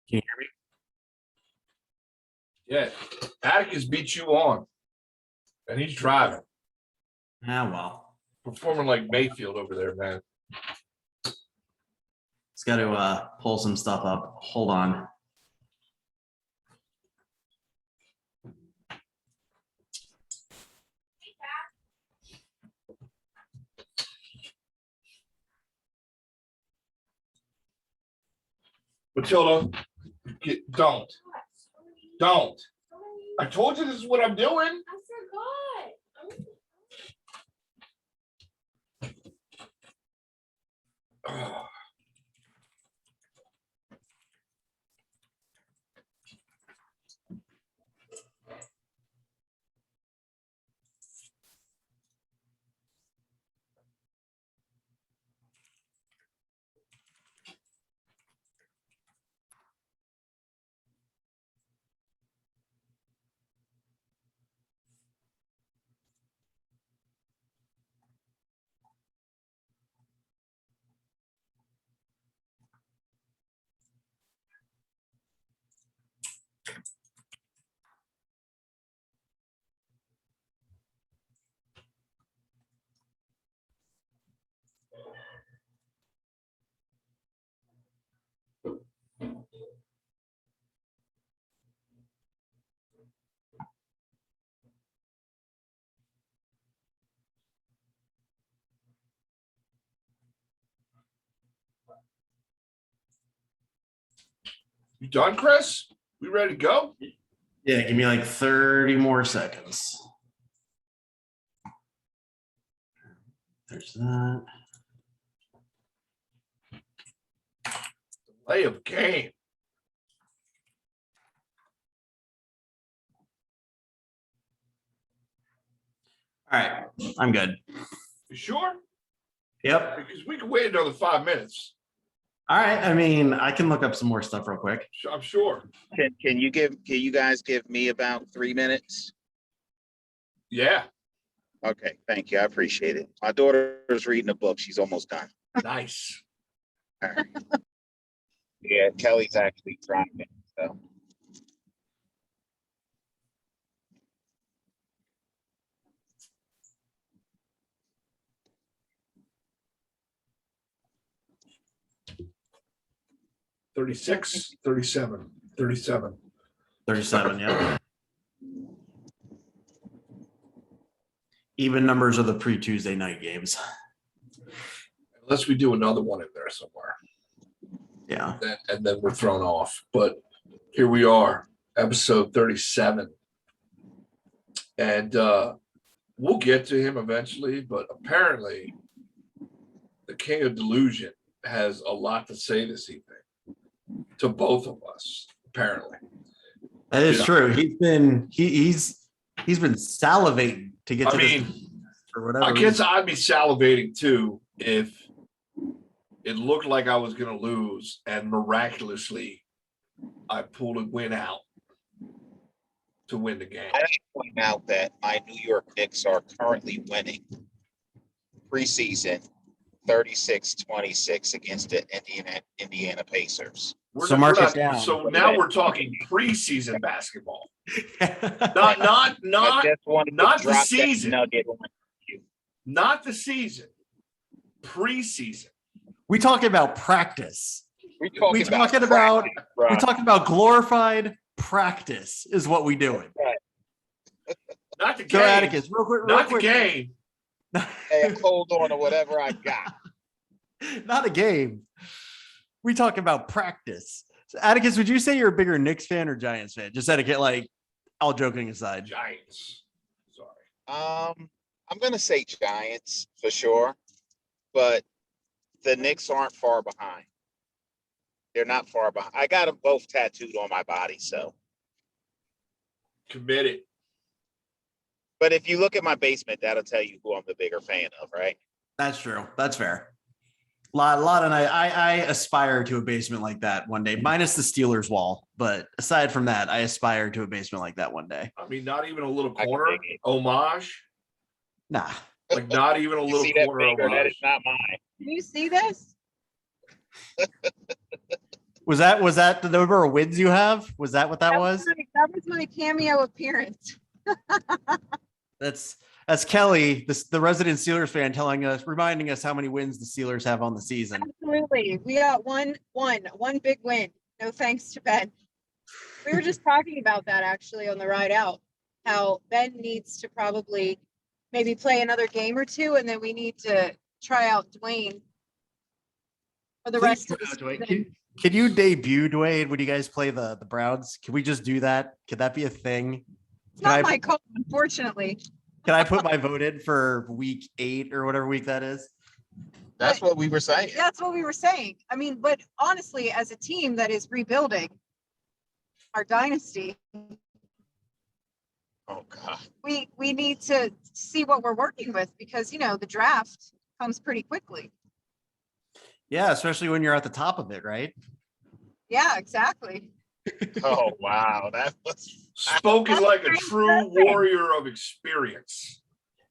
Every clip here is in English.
Can you hear me? Yeah, Atticus beat you on, and he's driving, Ah, well. performing like Mayfield over there, man. It's got to pull some stuff up. Hold on. Matilda, don't. I told you this is what I'm doing. Oh. You done, Chris? We ready to go? Yeah, give me like 30 more seconds. There's that. Delay of game. All right, I'm good. You sure? Yep. Because we can wait another 5 minutes. All right. I mean, I can look up some more stuff real quick. I'm sure. Can you guys give me about 3 minutes? Yeah. Okay, thank you. I appreciate it. My daughter's reading a book. She's almost done. Nice. All right. Yeah, Kelly's actually driving, so. $36, $37, $37. 37, yeah. Even numbers of the pre-Tuesday night games. Unless we do another one in there somewhere. Yeah. And then we're thrown off. But here we are, episode 37. And we'll get to him eventually, but apparently the King of Delusion has a lot to say this evening to both of us, apparently. That is Yeah. true. He's been salivating to get to this for whatever I guess reason. I'd be salivating too if it looked like I was going to lose and miraculously I pulled a win out to win the game. I didn't point out that my New York Knicks are currently winning preseason 36-26 against the Indiana Pacers. So mark it down. So now we're talking preseason basketball, not the season, not the season, preseason. We talking about practice. We talking about glorified practice is what we doing. Not the game. So Atticus, real quick. The game. Hey, hold on to whatever I got. Not a game. We talk about practice. So Atticus, would you say you're a bigger Knicks fan or Giants fan? Just etiquette, like all joking aside. Giants. Sorry. I'm gonna say Giants for sure, but the Knicks aren't far behind. They're not far behind. I got them both tattooed on my body, so Committed. But if you look at my basement, that'll tell you who I'm the bigger fan of, right? That's true. That's fair. Lot, and I aspire to a basement like that one day, minus the Steelers wall. But aside from that, I aspire to a basement like that one day. I mean, not even a little corner homage. Nah. Like not even a little corner homage. That is not mine. Can you see this? Was that the number of wins you have? Was that what that was? That was my cameo appearance. That's Kelly, the resident Steelers fan, reminding us how many wins the Steelers have on the season. Absolutely. We got one big win. No thanks to Ben. We were just talking about that actually on the ride out, how Ben needs to probably maybe play another game or two, and then we need to try out Dwayne for the rest of the season. Can you debut Dwayne when you guys play the Browns? Can we just do that? Could that be a thing? It's not my call, unfortunately. Can I put my vote in for week 8 or whatever week that is? That's what we were saying. That's what we were saying. I mean, but honestly, as a team that is rebuilding our dynasty, Oh God. we need to see what we're working with, because the draft comes pretty quickly. Yeah, especially when you're at the top of it, right? Yeah, exactly. Oh wow, that was Spoken like a true warrior of experience.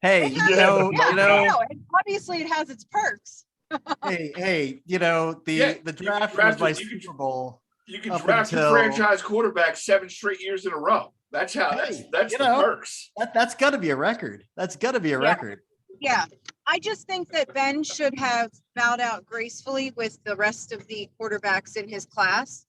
Hey, And obviously it has its perks. hey, the draft draft was my it, you can- Super Bowl. You can Up draft until- your franchise quarterback 7 straight years in a row. That's how. That's the perks. That's got to be a record. That's got to be a record. Yeah, I just think that Ben should have bowed out gracefully with the rest of the quarterbacks in his class,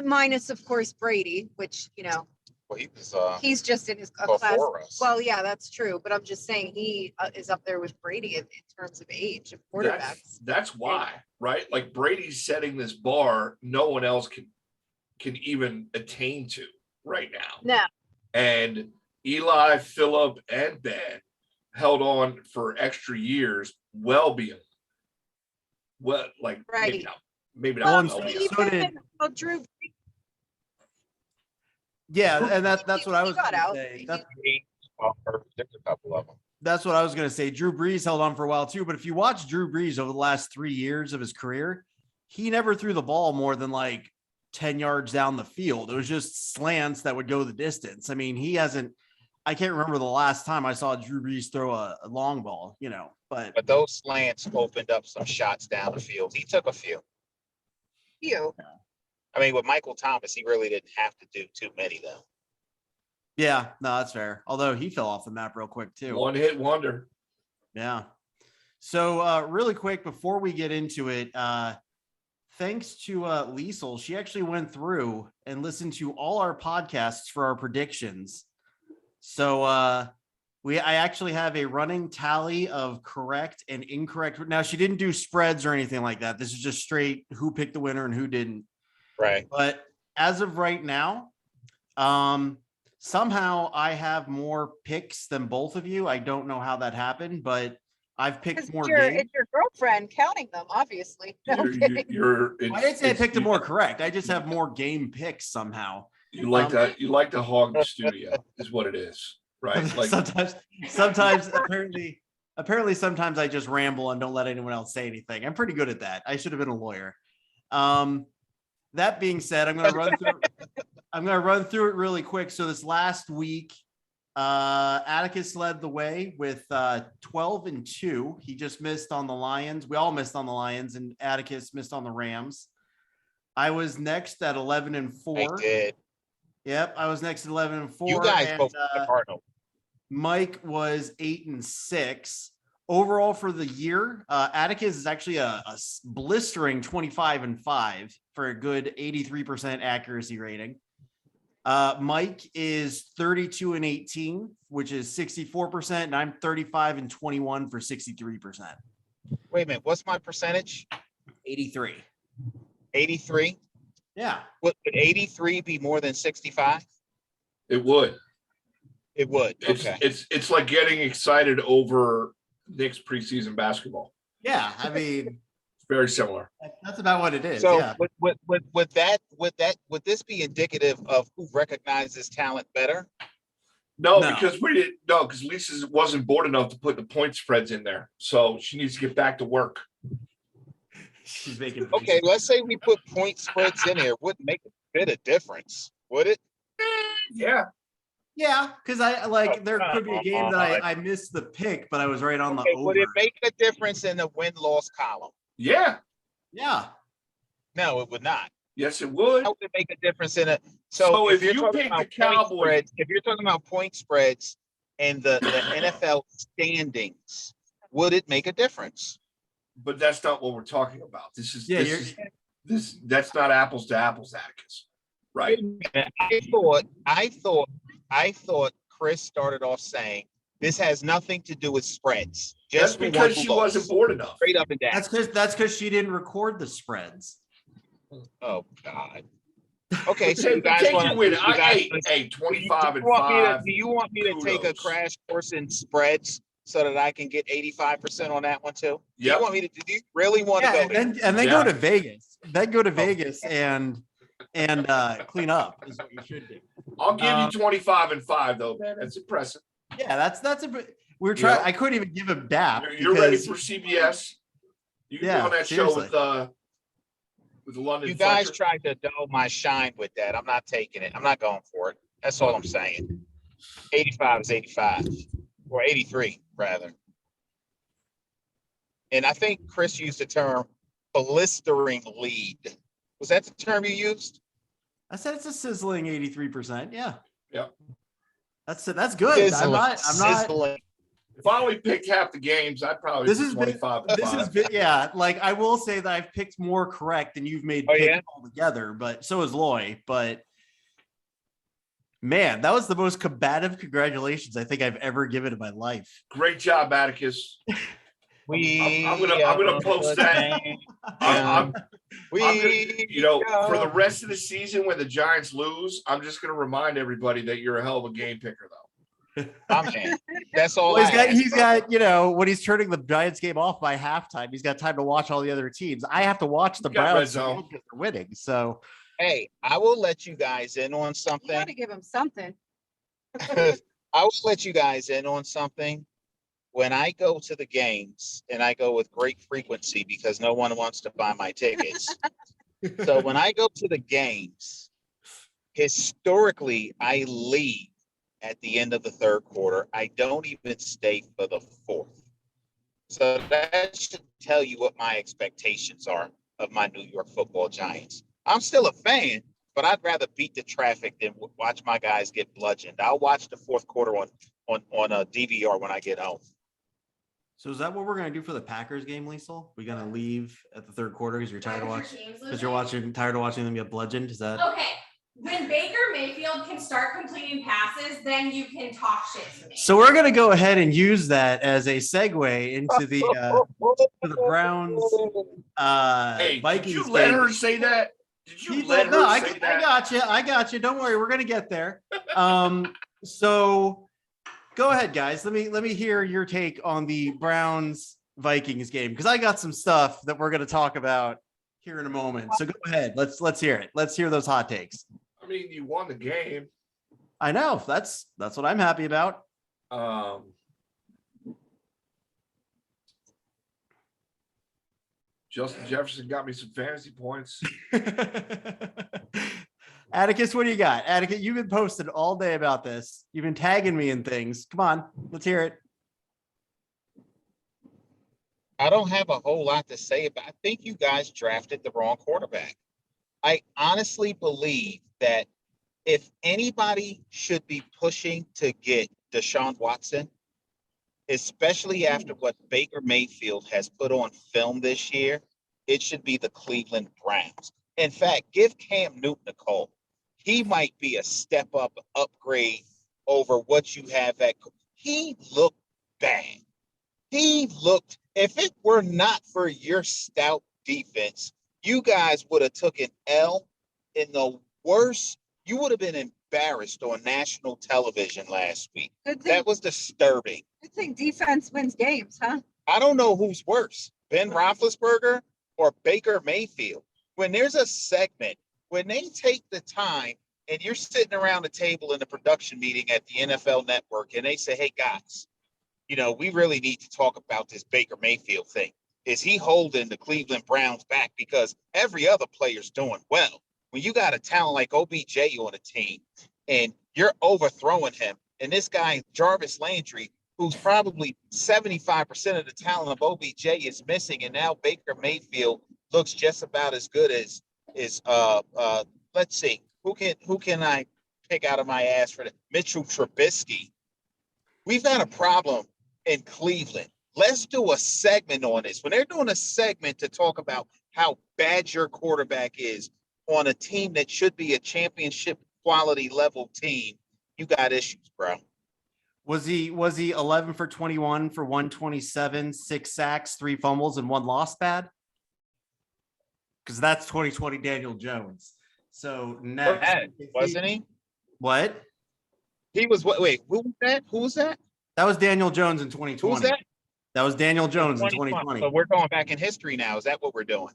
minus of course Brady, which well, he was he's just in his class. before us. Well, yeah, that's true, but I'm just saying he is up there with Brady in terms of age of quarterbacks. That's why, right? Like Brady's setting this bar no one else can even attain to right now. No, And Eli, Phillip, and Ben held on for extra years, well beyond. Well, like right. maybe Well, not. and well so- beyond. so did- Drew. Yeah, and that's what I He was got going to out. say. There's a couple of them. That's what I was going to say. Drew Brees held on for a while too, but if you watch Drew Brees over the last 3 years of his career, he never threw the ball more than like 10 yards down the field. It was just slants that would go the distance. I mean, I can't remember the last time I saw Drew Brees throw a long ball, but Those slants opened up some shots down the field. He took a few. I mean, with Michael Thomas, he really didn't have to do too many though. yeah, no, that's fair. Although he fell off the map real quick too. One hit wonder. Yeah. So really quick before we get into it, thanks to Liesel, she actually went through and listened to all our podcasts for our predictions. So I actually have a running tally of correct and incorrect. Now she didn't do spreads or anything like that. This is just straight who picked the winner and who didn't. Right. But as of right now, somehow I have more picks than both of you. I don't know how that happened, but I've picked more games. It's your girlfriend counting them, obviously. No, I'm kidding. I didn't say I picked them more correct. I just have more game picks somehow. You like that? You like to hog the studio, is what it is, right? Like sometimes apparently sometimes I just ramble and don't let anyone else say anything. I'm pretty good at that. I should have been a lawyer. That being said, I'm going to run through it really quick. So this last week, Atticus led the way with 12-2. He just missed on the Lions. We all missed on the Lions, and Atticus missed on the Rams. I was next at 11-4. I did. Yep, I was next at 11-4. You guys and, both the Cardinals. Mike was 8-6. Overall for the year, Atticus is actually a blistering 25-5 for a good 83% accuracy rating. Mike is 32-18, which is 64%, and I'm 35-21 for 63%. Wait a minute. What's my percentage? 83. 83. Yeah. Would 83 be more than 65? it would. It would. It's Okay. it's like getting excited over Knicks preseason basketball. Yeah. I mean, It's very similar. that's about what it is. So Yeah. would this be indicative of who recognizes talent better? No, No. because because Lisa wasn't bored enough to put the point spreads in there. So she needs to get back to work. She's making Okay, let's say we put point spreads in there. Wouldn't make a bit of difference, would it? Yeah. Yeah, because there could be a game that I missed the pick, but I was right on Okay, the over. would it make a difference in the win-loss column? Yeah. Yeah. No, it would not. Yes, it would. How would it make a difference in it? So So if if you're you talking pick the about point Cowboys- spreads, if you're talking about point spreads and the NFL standings, would it make a difference? But that's not what we're talking about. Yeah, That's not apples to apples, Atticus. Right. I thought Chris started off saying this has nothing to do with spreads. That's Just because she wasn't bored enough. straight up and down. that's because she didn't record the spreads. Oh God. Okay, so Take you guys your want win. to? Hey, 25 and 5. Do you want me to take a Kudos. crash course in spreads so that I can get 85% on that one too? Do Yep. you want me to? Do you really want to Yeah, go? and then Yeah. go to Vegas. Then go to Vegas and clean up is what you should do. I'll give you 25 and 5 though, man. That's impressive. Yeah, that's a bit. We're trying. Yeah. I couldn't even give him DAP. You're ready because- for CBS. You can Yeah, be on that seriously. show with the London. You guys Fletcher. tried to dull my shine with that. I'm not taking it. I'm not going for it. That's all I'm saying. 85 is 85, or 83 rather. And I think Chris used the term blistering lead. Was that the term you used? I said it's a sizzling 83%. Yeah. Yep. That's good. I'm not. Sizzling. If I only picked half the games, I'd probably This put has been- 25 and This 5. has been, yeah. Like I will say that I've picked more correct than you've made Oh, picks yeah? altogether, but so has Loy. But man, that was the most combative congratulations I think I've ever given in my life. Great job, Atticus. I'm gonna post that. I'm gonna, for the rest of the season when the Giants lose, I'm just gonna remind everybody that you're a hell of a game picker, though. I'm in. That's all. Well, I he's got, when he's turning the Giants game off by halftime, he's got time to watch all the other teams. I have to watch the You got red Browns zone. because they're winning. So Hey, I will let you guys in on You something. gotta give him something. I will let you guys in on something. When I go to the games, and I go with great frequency because no one wants to buy my tickets. So when I go to the games, historically, I leave at the end of the third quarter. I don't even stay for the fourth. So that should tell you what my expectations are of my New York Football Giants. I'm still a fan, but I'd rather beat the traffic than watch my guys get bludgeoned. I'll watch the fourth quarter on a DVR when I get home. So is that what we're gonna do for the Packers game, Liesel? We're gonna leave at the third quarter because you're tired of watching tired of watching them get bludgeoned? Is that Okay. When Baker Mayfield can start completing passes, then you can talk shit to me. so we're gonna go ahead and use that as a segue into the to the Browns Hey, Vikings did you let game. her say that? Did you He let said, her no, I say that? got you. Don't worry, we're gonna get there. So go ahead, guys. Let me hear your take on the Browns Vikings game because I got some stuff that we're gonna talk about here in a moment. So go ahead. Let's hear it. Let's hear those hot takes. I mean, you won the game. I know that's what I'm happy about. Justin Jefferson got me some fantasy points. Atticus, what do you got? Atticus, you've been posting all day about this. You've been tagging me in things. Come on, let's hear it. I don't have a whole lot to say about. I think you guys drafted the wrong quarterback. I honestly believe that if anybody should be pushing to get Deshaun Watson, especially after what Baker Mayfield has put on film this year, it should be the Cleveland Browns. In fact, give Cam Newton a call. He might be a step up upgrade over what you have at. He looked bad. If it were not for your stout defense, you guys would have took an L in the worst. You would have been embarrassed on national television last week. Good thing, That was disturbing. good thing defense wins games, huh? I don't know who's worse, Ben Roethlisberger or Baker Mayfield. When there's a segment, when they take the time and you're sitting around the table in the production meeting at the NFL Network and they say, hey, guys, we really need to talk about this Baker Mayfield thing. Is he holding the Cleveland Browns back because every other player's doing well? When you got a talent like OBJ on a team and you're overthrowing him, and this guy, Jarvis Landry, who's probably 75% of the talent of OBJ is missing, and now Baker Mayfield looks just about as good as is let's see, who can I pick out of my ass for that? Mitchell Trubisky. We've got a problem in Cleveland. Let's do a segment on this. When they're doing a segment to talk about how bad your quarterback is on a team that should be a championship quality level team, you got issues, bro. Was he 11 for 21 for 127, 6 sacks, 3 fumbles, and 1 loss bad? Because that's 2020 Daniel Jones. So next, Wasn't he? What? He was what? Wait, who was that? Who was that? That was Daniel Jones in Who 2020. was that? That was Daniel Jones in 2020. So we're going back in history now. Is that what we're doing?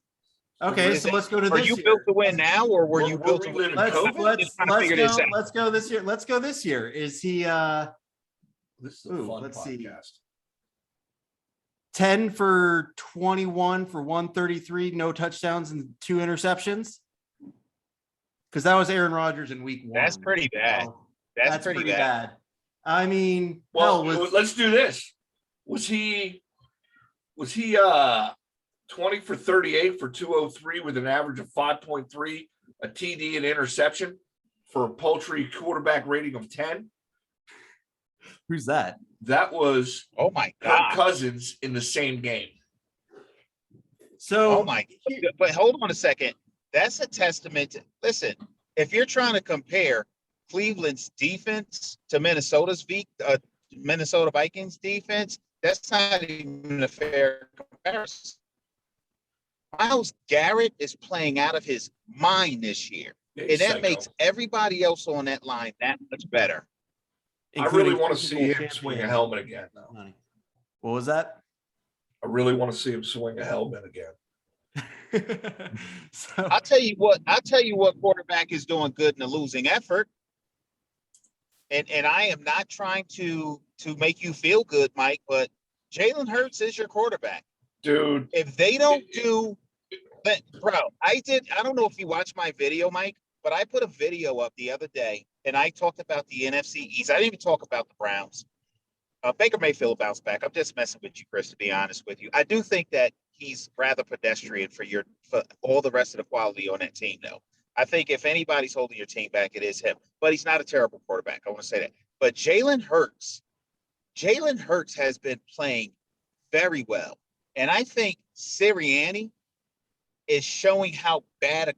Okay, so let's go to Are this you year. built to win now, or were you We're built to win? reliving Let's COVID? Just trying to figure this out. let's go this year. Let's go this year. Is he This is a fun let's see. podcast. 10 for 21 for 133, no touchdowns and 2 interceptions? Because that was Aaron Rodgers in week 1. That's pretty bad. So That's pretty bad. I mean, Well, hell, let's do this. Was he 20 for 38 for 203 with an average of 5.3, a TD and interception for a paltry quarterback rating of 10? who's that? That was Oh my Kirk god. Cousins in the same game. So Oh my. But hold on a second. That's a testament to, listen, if you're trying to compare Cleveland's defense to Minnesota Vikings defense, that's not even a fair comparison. Myles Garrett is playing out of his mind this year, Yeah, and he's that psycho. makes everybody else on that line that much better. I really including want to Super see Bowl him champ swing a Wade. helmet again, though. What was that? I really want to see him swing a helmet again. So, I'll tell you what quarterback is doing good in a losing effort. And I am not trying to make you feel good, Mike, but Jalen Hurts is your quarterback. Dude, If they don't do that, bro, I don't know if you watched my video, Mike, but I put a video up the other day and I talked about the NFC East. I didn't even talk about the Browns. Baker Mayfield bounced back. I'm just messing with you, Chris, to be honest with you. I do think that he's rather pedestrian for all the rest of the quality on that team, though. I think if anybody's holding your team back, it is him. But he's not a terrible quarterback. I want to say that. But Jalen Hurts has been playing very well. And I think Sirianni is showing how bad a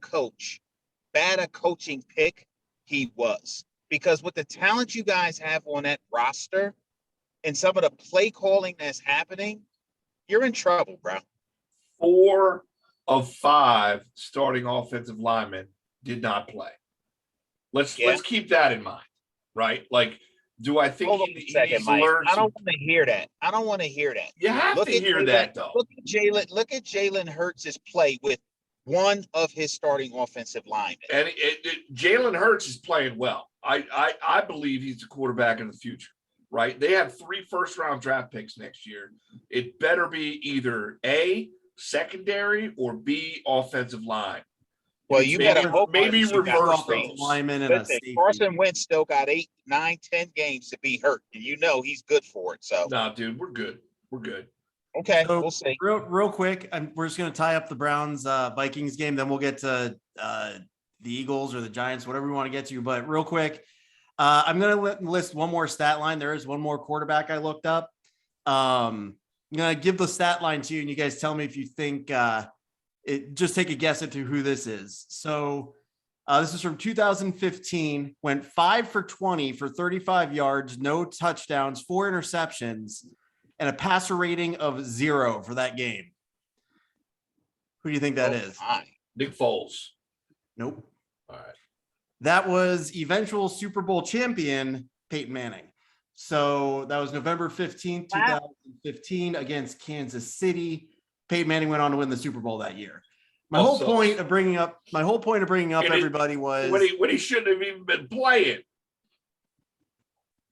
coaching pick he was. Because with the talent you guys have on that roster and some of the play calling that's happening, you're in trouble, bro. 4 of 5 starting offensive linemen did not play. Let's keep that in mind, right? Like, do I think Hold on a he second, needs to Mike. learn? I don't want to hear that. I don't want to hear that. You have to hear that, though. Look at Jalen Hurts' play with one of his starting offensive linemen. And Jalen Hurts is playing well. I believe he's the quarterback in the future, right? They have 3 first-round draft picks next year. It better be either A, secondary, or B, offensive line. Well, you better hope maybe you got reverse three. those. lineman and a Listen, safety. Carson Wentz still got 8, 9, 10 games to be hurt, and you know he's good for it. So, No, dude, we're good. We're good. okay, So, we'll see. real quick, we're just going to tie up the Browns Vikings game. Then we'll get to the Eagles or the Giants, whatever we want to get to. But real quick, I'm going to list one more stat line. There is one more quarterback I looked up. I'm going to give the stat line to you, and you guys tell me if you think just take a guess into who this is. So this is from 2015, went 5 for 20 for 35 yards, no touchdowns, 4 interceptions, and a passer rating of 0 for that game. Who do you think that is? Nick Foles. Nope. All right. That was eventual Super Bowl champion Peyton Manning. So that was November 15th, 2015 against Kansas City. Peyton Manning went on to win the Super Bowl that year. My whole point of bringing up everybody was when he shouldn't have even been playing.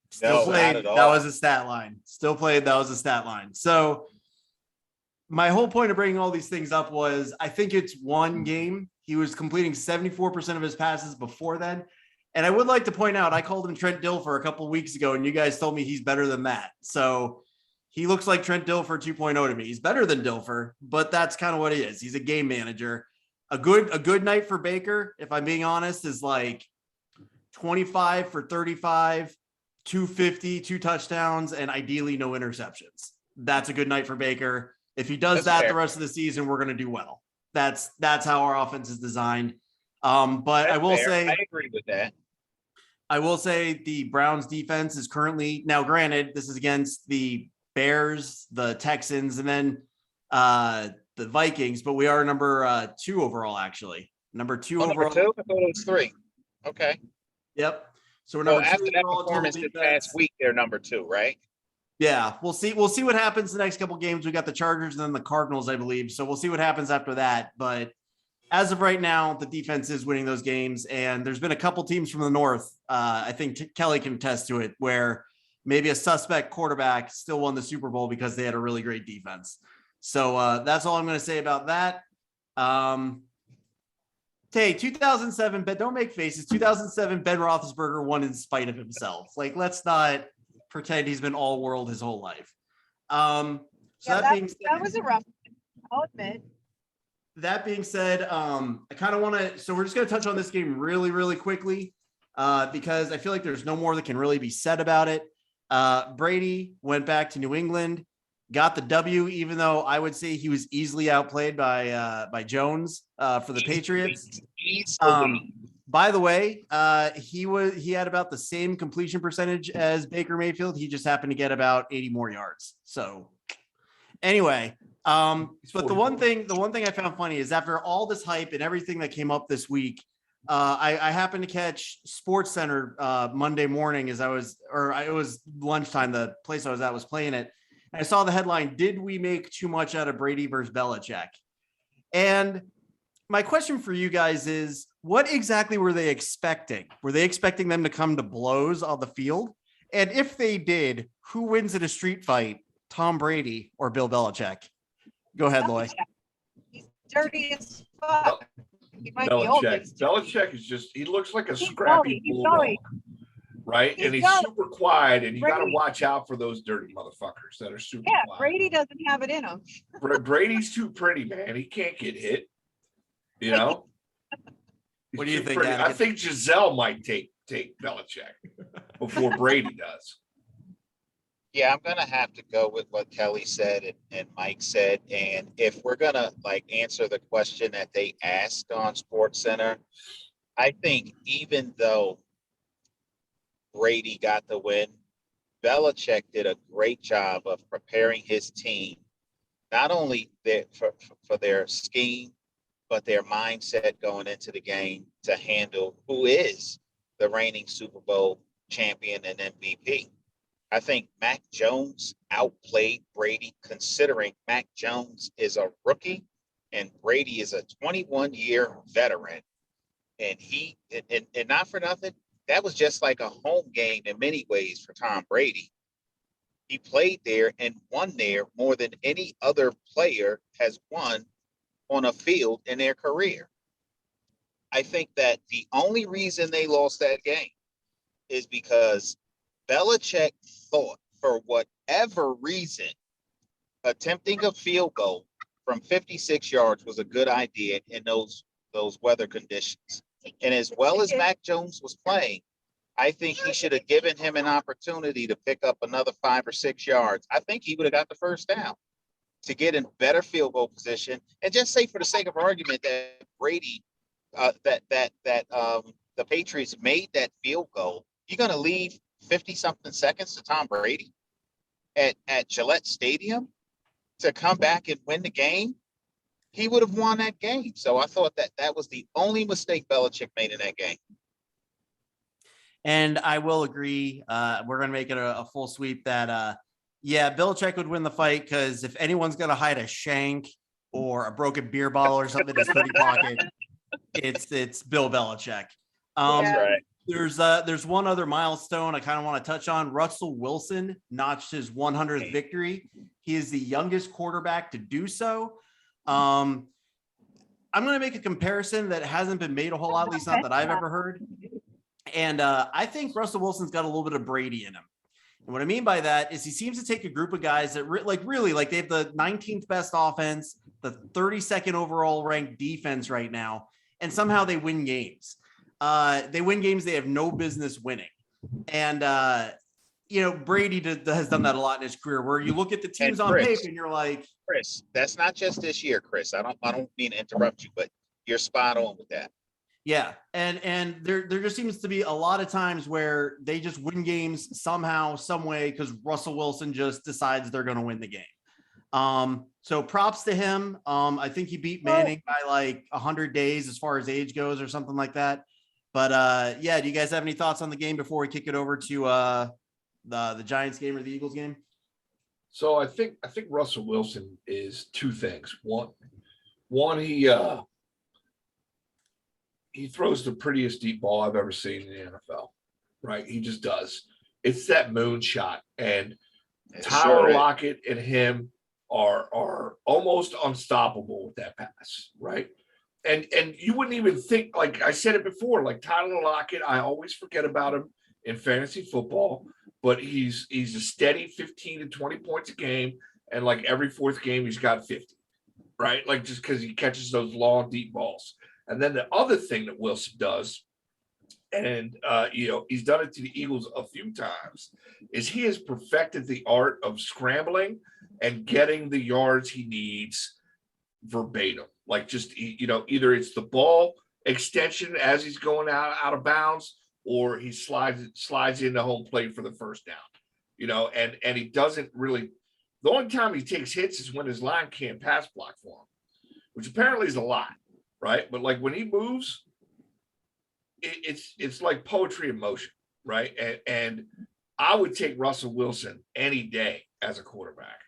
Still No, played. not at all. That was a stat line. Still played. That was a stat line. So my whole point of bringing all these things up was I think it's one game. He was completing 74% of his passes before then. And I would like to point out, I called him Trent Dilfer a couple of weeks ago, and you guys told me he's better than that. So he looks like Trent Dilfer 2.0 to me. He's better than Dilfer, but that's kind of what he is. He's a game manager. A good night for Baker, if I'm being honest, is like 25 for 35, 250, 2 touchdowns, and ideally no interceptions. That's a good night for Baker. If he does That's that fair. the rest of the season, we're going to do well. That's how our offense is designed. But That's I will fair. say, I agree with that. the Browns defense is currently, now granted, this is against the Bears, the Texans, and then the Vikings, but we are number 2 overall, actually. Number 2 Oh, overall. number 2? I thought it was 3. Okay. Yep. So we're Well, number 2 after that overall total performance this defense. past week, they're number 2, right? Yeah, we'll see what happens the next couple games. We got the Chargers and then the Cardinals, I believe. So we'll see what happens after that. But as of right now, the defense is winning those games. And there's been a couple teams from the North. I think Kelly can attest to it, where maybe a suspect quarterback still won the Super Bowl because they had a really great defense. So that's all I'm going to say about that. Hey, 2007, but don't make faces. 2007, Ben Roethlisberger won in spite of himself. Like, let's not pretend he's been all world his whole life. So Yeah, that being said, that was a rough one, I'll admit. that being said, I kind of want to, so we're just going to touch on this game really, really quickly because I feel like there's no more that can really be said about it. Brady went back to New England, got the W, even though I would say he was easily outplayed by Jones for the Patriots. By the way, he had about the same completion percentage as Baker Mayfield. He just happened to get about 80 more yards. So anyway, but the one thing I found funny is after all this hype and everything that came up this week, I happened to catch Sports Center Monday morning it was lunchtime. The place I was at was playing it. And I saw the headline, "Did we make too much out of Brady versus Belichick?" And my question for you guys is, what exactly were they expecting? Were they expecting them to come to blows on the field? And if they did, who wins in a street fight, Tom Brady or Bill Belichick? Go ahead, Loy. He's dirty as fuck. He might be old, but he's Belichick is just, he looks like a He's scrappy gully, he's bulldog, gully. right? He's And he's gully. super quiet, and you got to Brady- watch out for those dirty motherfuckers that are super Yeah, quiet. Brady doesn't have it in him. Brady's too pretty, man. He can't get hit. You know? He's What do you too think, pretty. I Anakin? think Giselle might take Belichick before Brady does. Yeah, I'm gonna have to go with what Kelly said and Mike said. And if we're gonna like answer the question that they asked on Sports Center, I think even though Brady got the win, Belichick did a great job of preparing his team, not only for their scheme, but their mindset going into the game to handle who is the reigning Super Bowl champion and MVP. I think Mac Jones outplayed Brady, considering Mac Jones is a rookie and Brady is a 21-year veteran. And and not for nothing, that was just like a home game in many ways for Tom Brady. He played there and won there more than any other player has won on a field in their career. I think that the only reason they lost that game is because Belichick thought, for whatever reason, attempting a field goal from 56 yards was a good idea in those weather conditions. And as well as Mac Jones was playing, I think he should have given him an opportunity to pick up another 5 or 6 yards. I think he would have got the first down to get in better field goal position. And just say, for the sake of argument, that Brady, the Patriots made that field goal, you're going to leave 50-something seconds to Tom Brady at Gillette Stadium to come back and win the game? He would have won that game. So I thought that was the only mistake Belichick made in that game. And I will agree. We're going to make it a full sweep that, Belichick would win the fight, because if anyone's going to hide a shank or a broken beer bottle or something in his hoodie pocket, it's Bill Belichick. That's right. There's one other milestone I kind of want to touch on. Russell Wilson notched his 100th victory. He is the youngest quarterback to do so. I'm going to make a comparison that hasn't been made a whole lot, at least not that I've ever heard. And I think Russell Wilson's got a little bit of Brady in him. And what I mean by that is he seems to take a group of guys that really they have the 19th best offense, the 32nd overall ranked defense right now, and somehow they win games. They win games they have no business winning. And, Brady has done that a lot in his career, where you look at the teams on paper and you're like, Chris, that's not just this year, Chris. I don't mean to interrupt you, but you're spot on with that. yeah. And there just seems to be a lot of times where they just win games somehow, some way, because Russell Wilson just decides they're going to win the game. So props to him. I think he beat Manning by like 100 days as far as age goes or something like that. But do you guys have any thoughts on the game before we kick it over to the Giants game or the Eagles game? So I think Russell Wilson is two things. One, he throws the prettiest deep ball I've ever seen in the NFL. Right? He just does. It's that moon shot, and Tyler Lockett and him are almost unstoppable with that pass, right? And you wouldn't even think, like I said it before, like Tyler Lockett, I always forget about him in fantasy football, but he's a steady 15 to 20 points a game, and like every fourth game he's got 50, right? Like just because he catches those long, deep balls. And then the other thing that Wilson does, and he's done it to the Eagles a few times, is he has perfected the art of scrambling and getting the yards he needs verbatim. Like just, either it's the ball extension as he's going out of bounds, or he slides into home plate for the first down, and he doesn't really, the only time he takes hits is when his line can't pass block for him, which apparently is a lot, right? But like when he moves, it's like poetry in motion, right? And I would take Russell Wilson any day as a quarterback,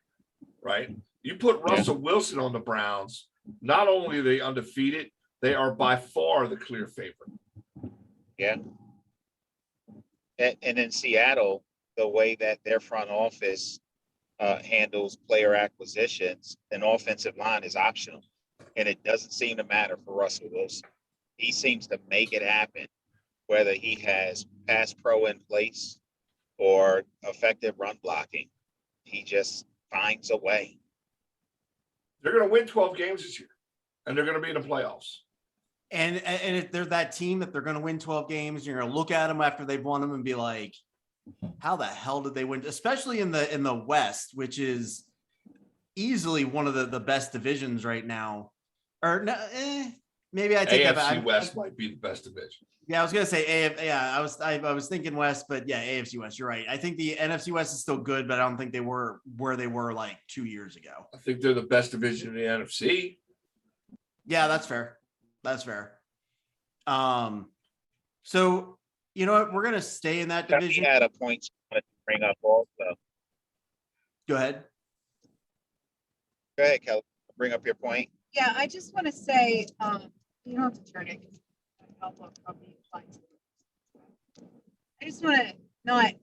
right? You put Russell Wilson on the Browns, not only are they undefeated, they are by far the clear favorite. Yeah. And in Seattle, the way that their front office handles player acquisitions, an offensive line is optional, and it doesn't seem to matter for Russell Wilson. He seems to make it happen, whether he has pass pro in place or effective run blocking. He just finds a way. They're going to win 12 games this year, and they're going to be in the playoffs. And if they're that team that they're going to win 12 games, you're going to look at them after they've won them and be like, how the hell did they win? Especially in the West, which is easily one of the best divisions right now. Or maybe I take AFC that back. West might be the best division. Yeah, I was gonna say I was thinking West, but yeah, AFC West. You're right. I think the NFC West is still good, but I don't think they were where they were like 2 years ago. I think they're the best division in the NFC. Yeah, that's fair. That's fair. So you know what? We're gonna stay in that division. He had a point I wanted to bring up also. Go ahead. Go ahead, Kelly. Bring up your point. Yeah, I just want to say, you don't have to turn it. I just want to not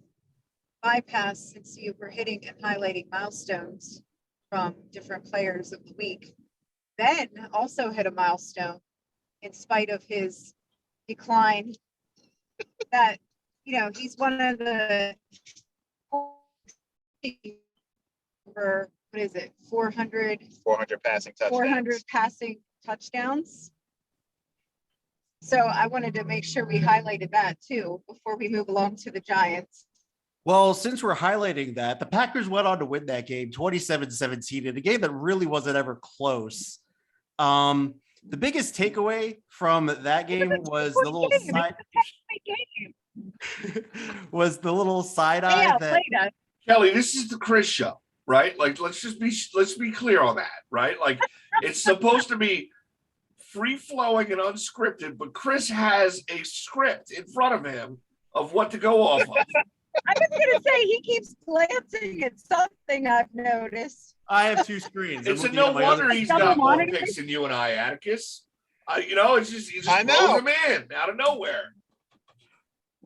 bypass, since you were hitting and highlighting milestones from different players of the week. Ben also hit a milestone in spite of his decline. That, he's one of the over, what is it, 400 passing touchdowns. 400 passing touchdowns. So I wanted to make sure we highlighted that too before we move along to the Giants. Well, since we're highlighting that, the Packers went on to win that game 27-17 in a game that really wasn't ever close. The biggest takeaway from that game was the little side was the little side eye that Kelly, this is the Chris show, right? Like let's be clear on that, right? Like it's supposed to be free flowing and unscripted, but Chris has a script in front of him of what to go off of. I was going to say he keeps glancing at something I've noticed. I have two screens. It's a no wonder he's got more picks than you and I, Atticus. It's just he just throws them in out of nowhere.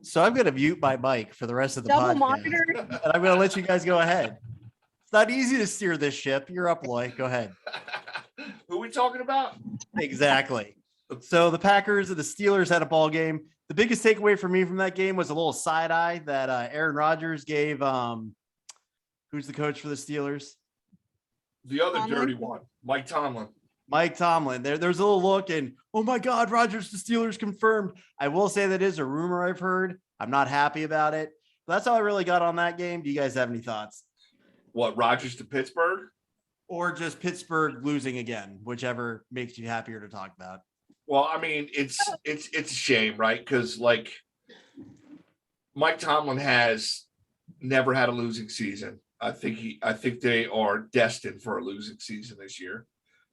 So I'm going to mute my mic for the rest of the Double podcast, monitor. and I'm going to let you guys go ahead. It's not easy to steer this ship. You're up, Loy. Go ahead. Who are we talking about? Exactly. So the Packers and the Steelers had a ball game. The biggest takeaway for me from that game was a little side eye that Aaron Rodgers gave. Who's the coach for the Steelers? The other Tomlin? dirty one, Mike Tomlin. Mike Tomlin. There's a little look and, oh my God, Rodgers, the Steelers confirmed. I will say that is a rumor I've heard. I'm not happy about it. But that's how I really got on that game. Do you guys have any thoughts? What, Rodgers to Pittsburgh? Or just Pittsburgh losing again, whichever makes you happier to talk about. Well, I mean, it's a shame, right? Because like Mike Tomlin has never had a losing season. I think they are destined for a losing season this year.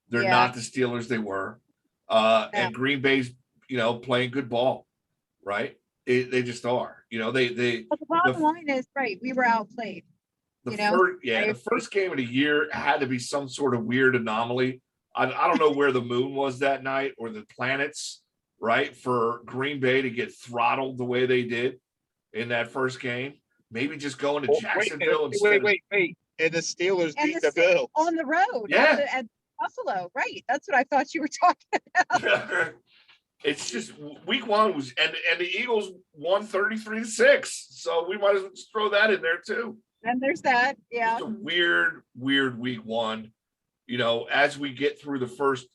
They're Yeah. not the Steelers they were. And Green Bay's, playing good ball, right? They just are. But the bottom line is, right, we were outplayed. The first game of the year had to be some sort of weird anomaly. I don't know where the moon was that night or the planets, right? For Green Bay to get throttled the way they did in that first game. Maybe just going to Jacksonville Wait. And the Steelers beat the Bills on the road. Yeah. At Buffalo. Right. That's what I thought you were talking about. It's just week one was and the Eagles won 33-6. So we might as well just throw that in there too. And there's that. Yeah. It's a weird week one. As we get through the first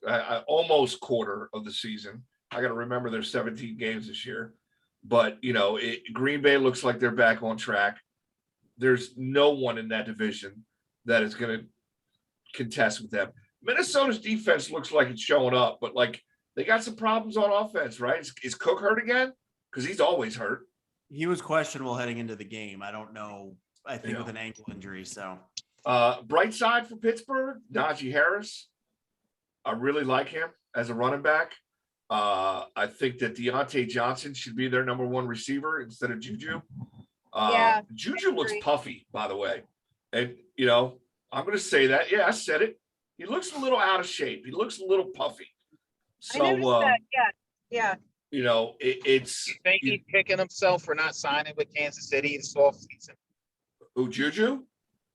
almost quarter of the season, I got to remember there's 17 games this year, but Green Bay looks like they're back on track. There's no one in that division that is going to contest with them. Minnesota's defense looks like it's showing up, but like they got some problems on offense, right? Is Cook hurt again? Because he's always hurt. He was questionable heading into the game. I don't know. I think with an ankle injury. So bright side for Pittsburgh, Najee Harris. I really like him as a running back. I think that Deontay Johnson should be their number one receiver instead of Juju. Juju looks puffy, by the way. And, I'm going to say that. Yeah, I said it. He looks a little out of shape. He looks a little puffy. So, I noticed that. Yeah. It's. You think he's kicking himself for not signing with Kansas City this offseason? Who, Juju?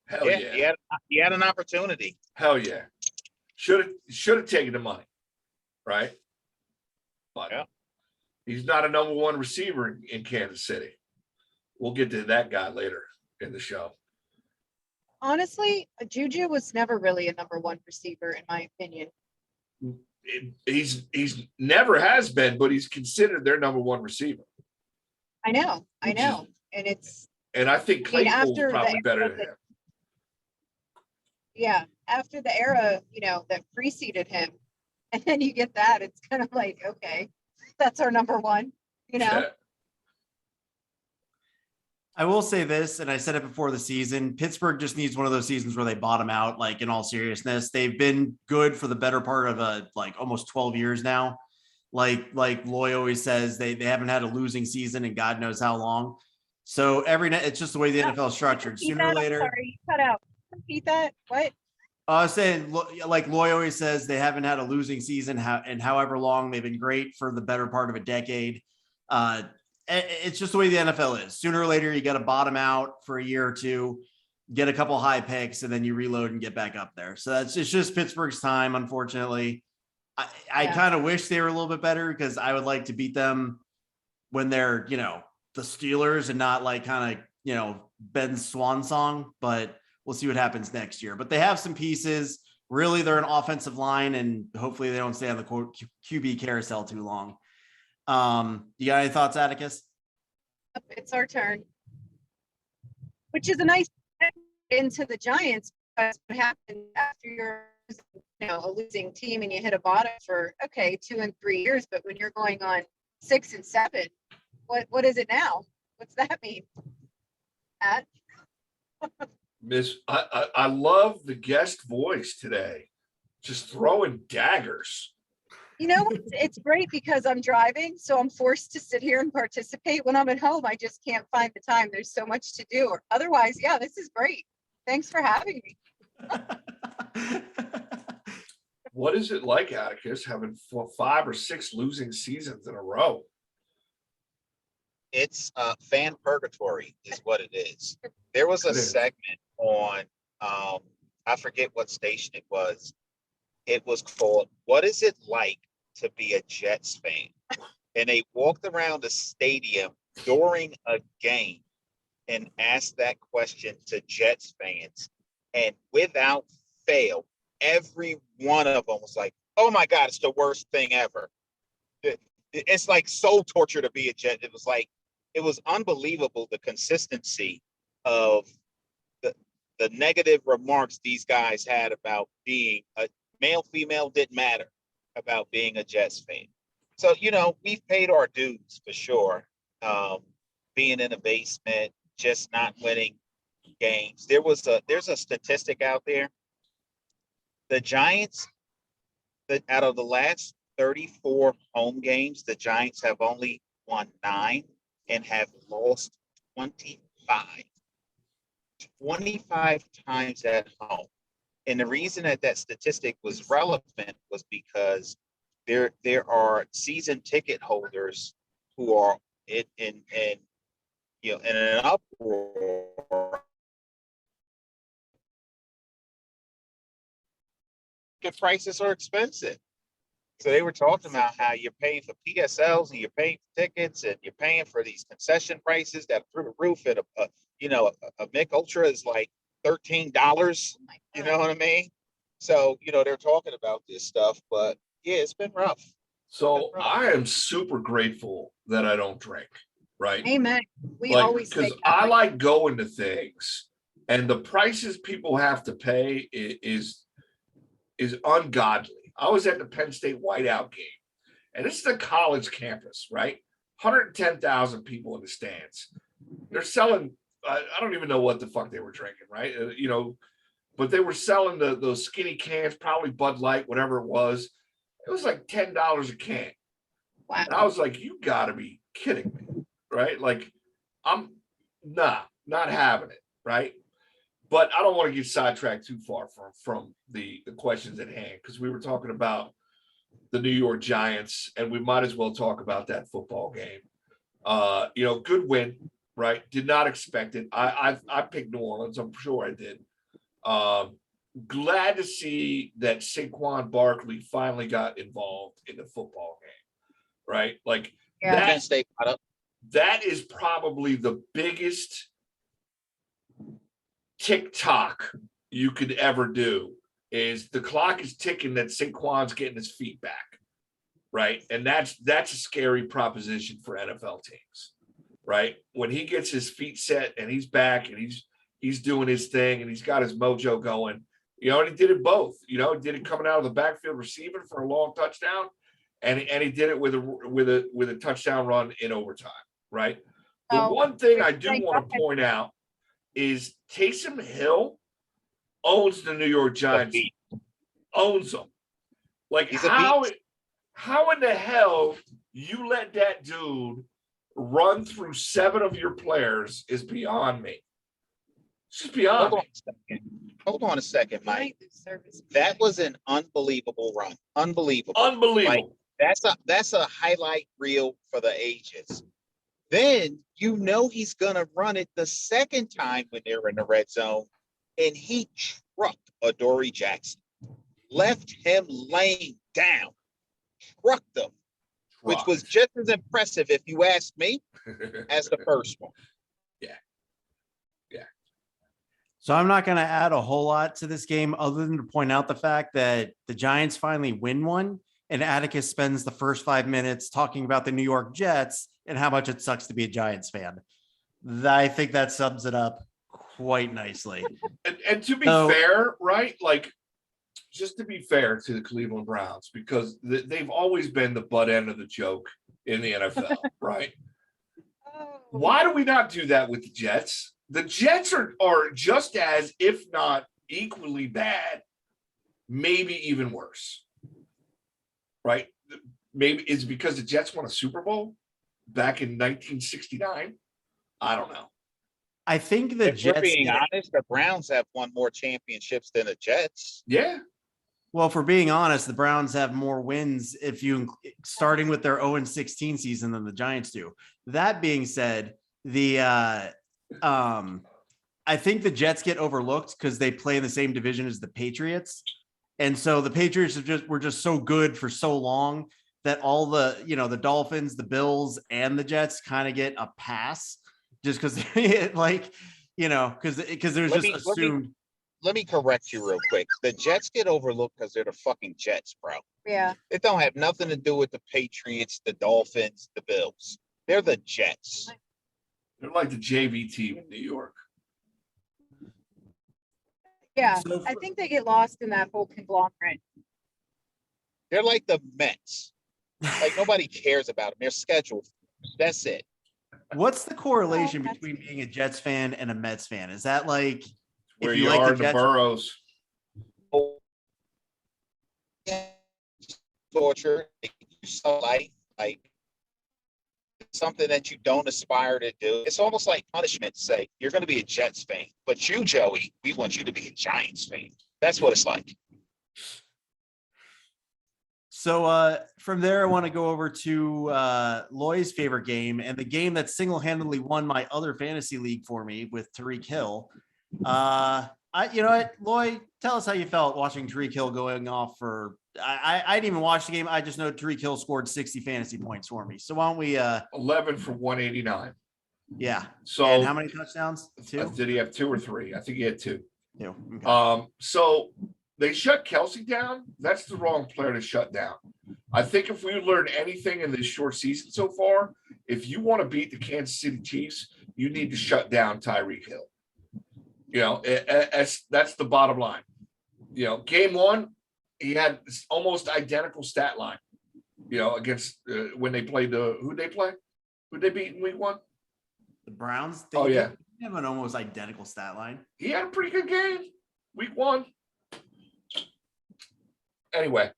Hell yeah. He had an opportunity. Hell yeah. Should have taken the money. Right? But he's not a number one receiver in Kansas City. We'll get to that guy later in the show. Honestly, Juju was never really a number one receiver, in my opinion. He's never has been, but he's considered their number one receiver. I know. And I think Claypool's probably better than him. Yeah, after the era, that preceded him, and then you get that, it's kind of like, okay, that's our number one, Yeah. I will say this, and I said it before the season, Pittsburgh just needs one of those seasons where they bottom out, like in all seriousness. They've been good for the better part of almost 12 years now. Like Loy always says, they haven't had a losing season in God knows how long. So it's just the way the NFL is structured. Sooner or later. Sorry, you cut out. Repeat that. What? I was saying, like Loy always says, they haven't had a losing season, and however long they've been great for the better part of a decade. It's just the way the NFL is. Sooner or later, you got to bottom out for a year or two, get a couple high picks, and then you reload and get back up there. So it's just Pittsburgh's time, unfortunately. I kind of wish they were a little bit better because I would like to beat them when they're, the Steelers and not like kind of, Ben's swan song, but we'll see what happens next year. But they have some pieces. Really, they're an offensive line, and hopefully they don't stay on the QB carousel too long. You got any thoughts, Atticus? It's our turn, which is a nice into the Giants. Because what happens after you're a losing team and you hit a bottom for 2 and 3 years, but when you're going on 6 and 7, what is it now? What's that mean? Miss, I love the guest voice today, just throwing daggers. It's great because I'm driving, so I'm forced to sit here and participate. When I'm at home, I just can't find the time. There's so much to do. Or otherwise, this is great. Thanks for having me. What is it like, Atticus, having 5 or 6 losing seasons in a row? It's fan purgatory is what it is. There was a segment on, I forget what station it was. It was called, "What is it like to be a Jets fan. And they walked around the stadium during a game and asked that question to Jets fans. And without fail, every one of them was like, oh my God, it's the worst thing ever. It's like soul torture to be a Jet. It was unbelievable, the consistency of the negative remarks these guys had about being a male, female, didn't matter about being a Jets fan. So, we've paid our dues for sure. Being in a basement, just not winning games. There's a statistic out there. The Giants, out of the last 34 home games, the Giants have only won 9 and have lost 25. 25 times at home. And the reason that statistic was relevant was because there are season ticket holders who are in an uproar. The prices are expensive. So they were talking about how you're paying for PSLs and you're paying for tickets and you're paying for these concession prices that are through the roof. And a Mick Ultra is like $13. You know what I mean? So, they're talking about this stuff, but yeah, it's been rough. So I am super grateful that I don't drink, right? Amen. We always say because that. I like going to things, and the prices people have to pay is ungodly. I was at the Penn State whiteout game, and this is a college campus, right? 110,000 people in the stands. They're selling, I don't even know what the fuck they were drinking, right? But they were selling those skinny cans, probably Bud Light, whatever it was. It was like $10 a can. Wow. And I was like, you gotta be kidding me, right? Like, I'm not having it, right? But I don't want to get sidetracked too far from the questions at hand, because we were talking about the New York Giants, and we might as well talk about that football game. Good win, right? Did not expect it. I picked New Orleans. I'm sure I did. Glad to see that Saquon Barkley finally got involved in the football game, right? Like, Yeah. Penn State got up. that is probably the biggest TikTok you could ever do. Is the clock is ticking that Saquon's getting his feet back, right? And that's a scary proposition for NFL teams, right? When he gets his feet set and he's back and he's doing his thing and he's got his mojo going, and he did it both. He did it coming out of the backfield receiving for a long touchdown, and he did it with a touchdown run in overtime, right? The one thing I do want to point out is Taysom Hill owns the New York Giants, owns them. Like, how in the hell you let that dude run through 7 of your players is beyond me. It's just beyond me. Hold on a second, Mike. That was an unbelievable run. Unbelievable. Like, that's a highlight reel for the ages. Then he's gonna run it the second time when they're in the red zone, and he trucked Adoree Jackson, left him laying down, trucked him, which was just as impressive, if you ask me, as the first one. So I'm not going to add a whole lot to this game other than to point out the fact that the Giants finally win one, and Atticus spends the first 5 minutes talking about the New York Jets and how much it sucks to be a Giants fan. I think that sums it up quite nicely. And to be fair, right? Like, just to be fair to the Cleveland Browns, because they've always been the butt end of the joke in the NFL, right? Why do we not do that with the Jets? The Jets are just as, if not equally bad, maybe even worse, right? Maybe it's because the Jets won a Super Bowl back in 1969. I don't know. I think the If Jets. we're being honest, the Browns have won more championships than the Jets. Yeah. Well, for being honest, the Browns have more wins starting with their 0-16 season than the Giants do. That being said, I think the Jets get overlooked because they play in the same division as the Patriots. And so the Patriots were just so good for so long that all the, the Dolphins, the Bills, and the Jets kind of get a pass just because because there's Let just me- assumed. Let me correct you real quick. The Jets get overlooked because they're the fucking Jets, bro. Yeah. It don't have nothing to do with the Patriots, the Dolphins, the Bills. They're the Jets. They're like the JV team in New York. Yeah. So I think they get lost in that whole conglomerate. They're like the Mets. Like nobody cares about them. They're scheduled. That's it. What's the correlation that's- between being a Jets fan and a Mets fan? Is that like Where if you you like are the in the Jets? boroughs. Torture. So like something that you don't aspire to do. It's almost like punishment to say you're going to be a Jets fan, but you, Joey, we want you to be a Giants fan. That's what it's like. So from there, I want to go over to Loy's favorite game and the game that single-handedly won my other fantasy league for me with Tariq Hill. You know what, Loy, tell us how you felt watching Tariq Hill going off for. I didn't even watch the game. I just know Tariq Hill scored 60 fantasy points for me. So why don't we? 11 for 189. Yeah. So And how many touchdowns? 2. Did he have 2 or 3? I think he had 2. 2. Okay. So they shut Kelsey down. That's the wrong player to shut down. I think if we learned anything in this short season so far, if you want to beat the Kansas City Chiefs, you need to shut down Tyreek Hill. That's the bottom line. Game 1, he had almost identical stat line. Against when they played who'd they play? Who'd they beat in week 1? The Browns. Oh yeah, they have an almost identical stat line. he had a pretty good game week 1. Anyway,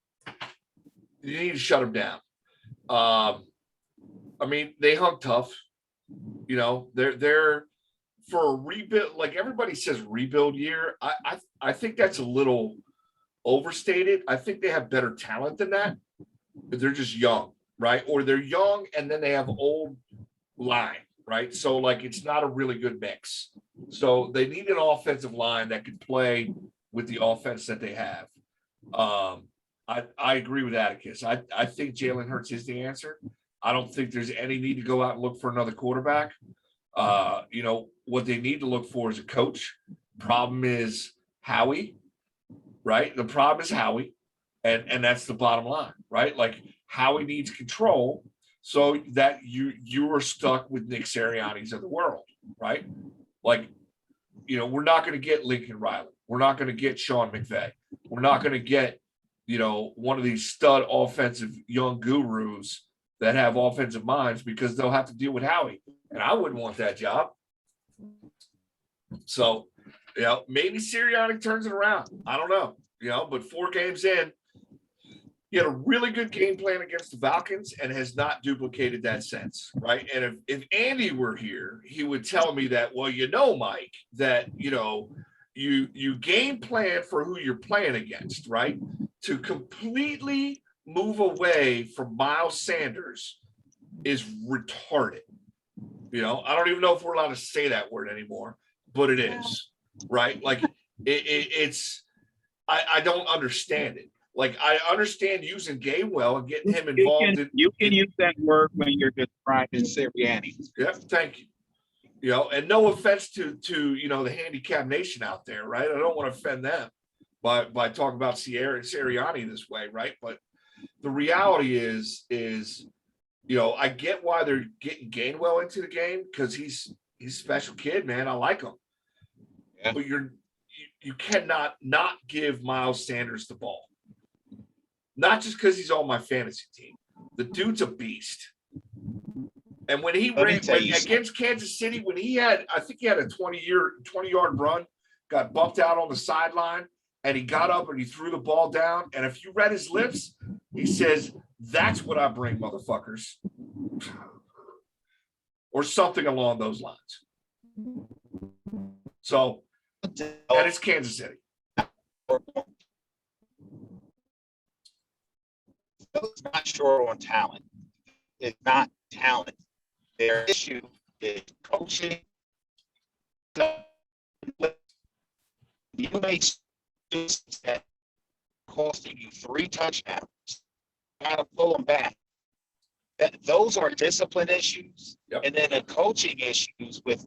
you need to shut him down. I mean, they hung tough. They're for a rebuild. Like everybody says, rebuild year. I think that's a little overstated. I think they have better talent than that. But they're just young, right? Or they're young and then they have old line, right? So like it's not a really good mix. So they need an offensive line that can play with the offense that they have. I agree with Atticus. I think Jalen Hurts is the answer. I don't think there's any need to go out and look for another quarterback. What they need to look for is a coach. Problem is Howie, right? The problem is Howie, and that's the bottom line, right? Like Howie needs control so that you are stuck with Nick Sirianni's of the world, right? Like, we're not going to get Lincoln Riley. We're not going to get Sean McVay. We're not going to get, one of these stud offensive young gurus that have offensive minds because they'll have to deal with Howie. And I wouldn't want that job. So, maybe Sirianni turns it around. I don't know, but 4 games in, he had a really good game plan against the Falcons and has not duplicated that since, right? And if Andy were here, he would tell me that, well, Mike, that, you game plan for who you're playing against, right? To completely move away from Miles Sanders is retarded. I don't even know if we're allowed to say that word anymore, but it is, right? Like it's, I don't understand it. Like I understand using Gainwell and getting him involved. You can use that word when you're describing Sirianni. Yeah, thank you. And no offense to the handicap nation out there, right? I don't want to offend them by talking about Sirianni this way, right? But the reality is I get why they're getting Gainwell into the game because he's a special kid, man. I like him. Yeah. But you cannot not give Miles Sanders the ball. Not just because he's on my fantasy team. The dude's a beast. And when he ran against Kansas City, when I think he had a 20-yard run, got bumped out on the sideline, and he got up and he threw the ball down. And if you read his lips, he says, "That's what I bring, motherfuckers." Or something along those lines. So, and it's Kansas City. It's not short on talent. It's not talent. Their issue is coaching. You make that costing you 3 touchdowns gotta pull them back. Those are discipline issues. Yep. And then the coaching issues with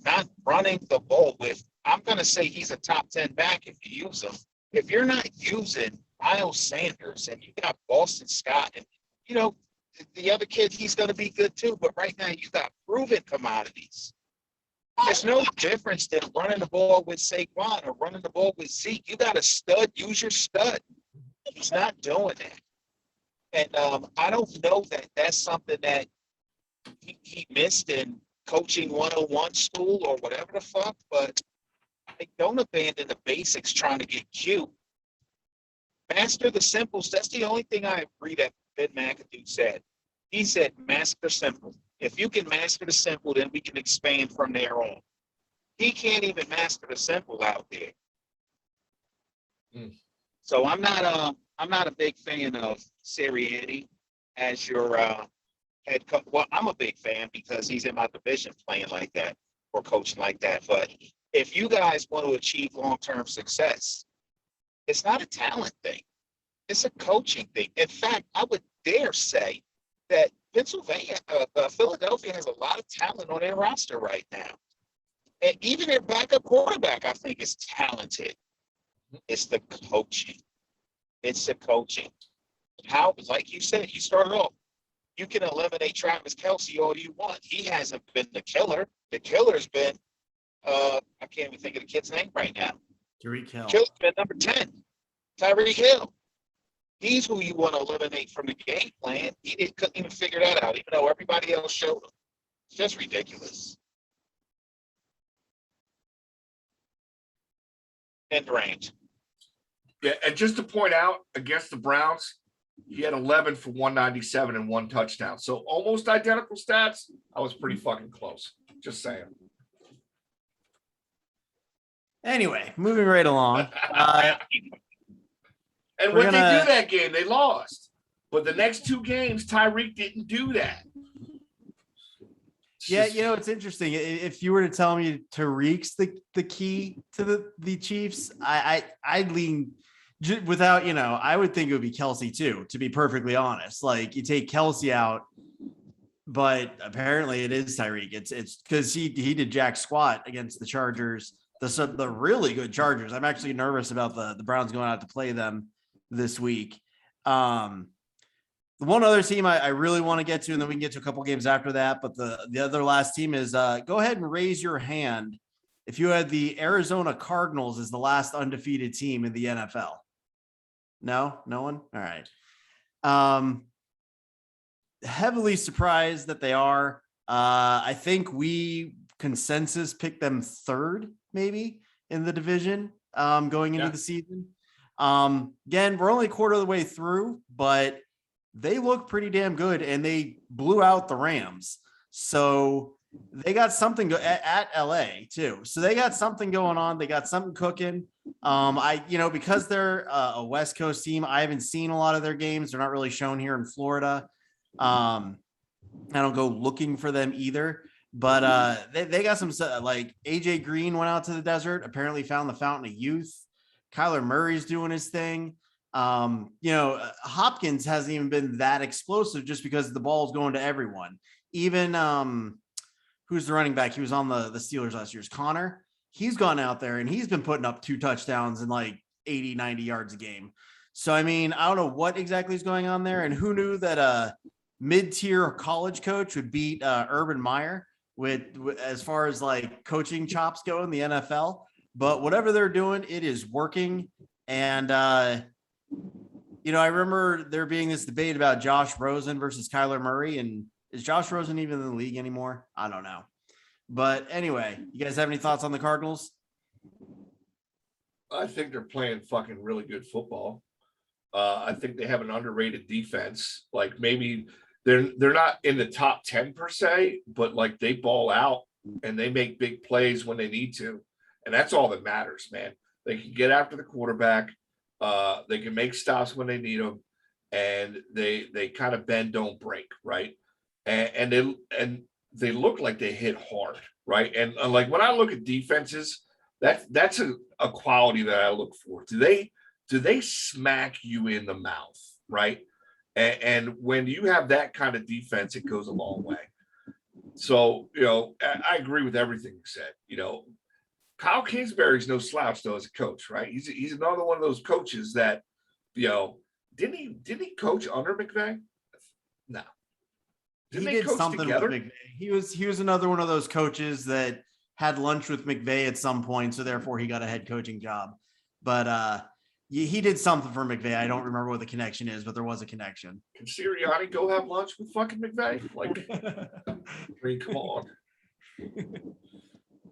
not running the ball with, I'm gonna say he's a top 10 back if you use him. If you're not using Miles Sanders and you got Boston Scott and the other kid, he's gonna be good too. But right now you got proven commodities. There's no difference than running the ball with Saquon or running the ball with Zeke. You got a stud, use your stud. He's not doing that. And I don't know that that's something that he missed in coaching 101 school or whatever the fuck, but don't abandon the basics trying to get cute. Master the simples. That's the only thing I agree that Ben McAdoo said. He said, master the simple. If you can master the simple, then we can expand from there on. He can't even master the simple out there. So I'm not a big fan of Sirianni as your head coach. Well, I'm a big fan because he's in my division playing like that or coaching like that. But if you guys want to achieve long-term success, it's not a talent thing. It's a coaching thing. In fact, I would dare say that Philadelphia has a lot of talent on their roster right now. And even their backup quarterback, I think, is talented. It's the coaching. It's the coaching. How, like you said, you started off. You can eliminate Travis Kelce all you want. He hasn't been the killer. The killer's been, I can't even think of the kid's name right now. Tyreek Hill. Killer's been number 10, Tyreek Hill. He's who you want to eliminate from the game plan. Couldn't even figure that out, even though everybody else showed him. It's just ridiculous. End range. Yeah, and just to point out, against the Browns, he had 11 for 197 and 1 touchdown. So almost identical stats. I was pretty fucking close. Just saying. Anyway, moving right along. And when they do that game, they lost. But the next 2 games, Tyreek didn't do that. Yeah, it's interesting. If you were to tell me Tariq's the key to the Chiefs, I'd lean without, I would think it would be Kelce too, to be perfectly honest. Like, you take Kelce out, but apparently it is Tyreek. It's because he did jack squat against the Chargers, the really good Chargers. I'm actually nervous about the Browns going out to play them this week. The one other team I really want to get to, and then we can get to a couple games after that, but the other last team is go ahead and raise your hand if you had the Arizona Cardinals as the last undefeated team in the NFL. No one? All right. Heavily surprised that they are. I think we consensus picked them 3rd maybe in the division going into the season. Again, we're only a quarter of the way through, but they look pretty damn good, and they blew out the Rams. So they got something at LA too. So they got something going on. They got something cooking. Because they're a West Coast team, I haven't seen a lot of their games. They're not really shown here in Florida. I don't go looking for them either, but they got some, like AJ Green went out to the desert, apparently found the fountain of youth. Kyler Murray's doing his thing. Hopkins hasn't even been that explosive just because the ball is going to everyone. Even who's the running back? He was on the Steelers last year's Connor. He's gone out there and he's been putting up 2 touchdowns and like 80, 90 yards a game. So, I mean, I don't know what exactly is going on there. And who knew that a mid-tier college coach would beat Urban Meyer with as far as like coaching chops go in the NFL. But whatever they're doing, it is working. And, I remember there being this debate about Josh Rosen versus Kyler Murray. And is Josh Rosen even in the league anymore? I don't know. But anyway, you guys have any thoughts on the Cardinals? I think they're playing fucking really good football. I think they have an underrated defense. Like, maybe they're not in the top 10 per se, but like they ball out and they make big plays when they need to. And that's all that matters, man. They can get after the quarterback. They can make stops when they need them, and they kind of bend, don't break, right? And they look like they hit hard, right? And like when I look at defenses, that's a quality that I look for. Do they smack you in the mouth, right? And when you have that kind of defense, it goes a long way. So, I agree with everything you said. Kyle Kingsbury's no slouch though as a coach, right? He's another one of those coaches that, didn't he coach under McVay? No. Didn't He they did coach something together? with McVay. He was another one of those coaches that had lunch with McVay at some point, so therefore he got a head coaching job. But he did something for McVay. I don't remember what the connection is, but there was a connection. Can Sirianni go have lunch with fucking McVay? Like, I mean, come on.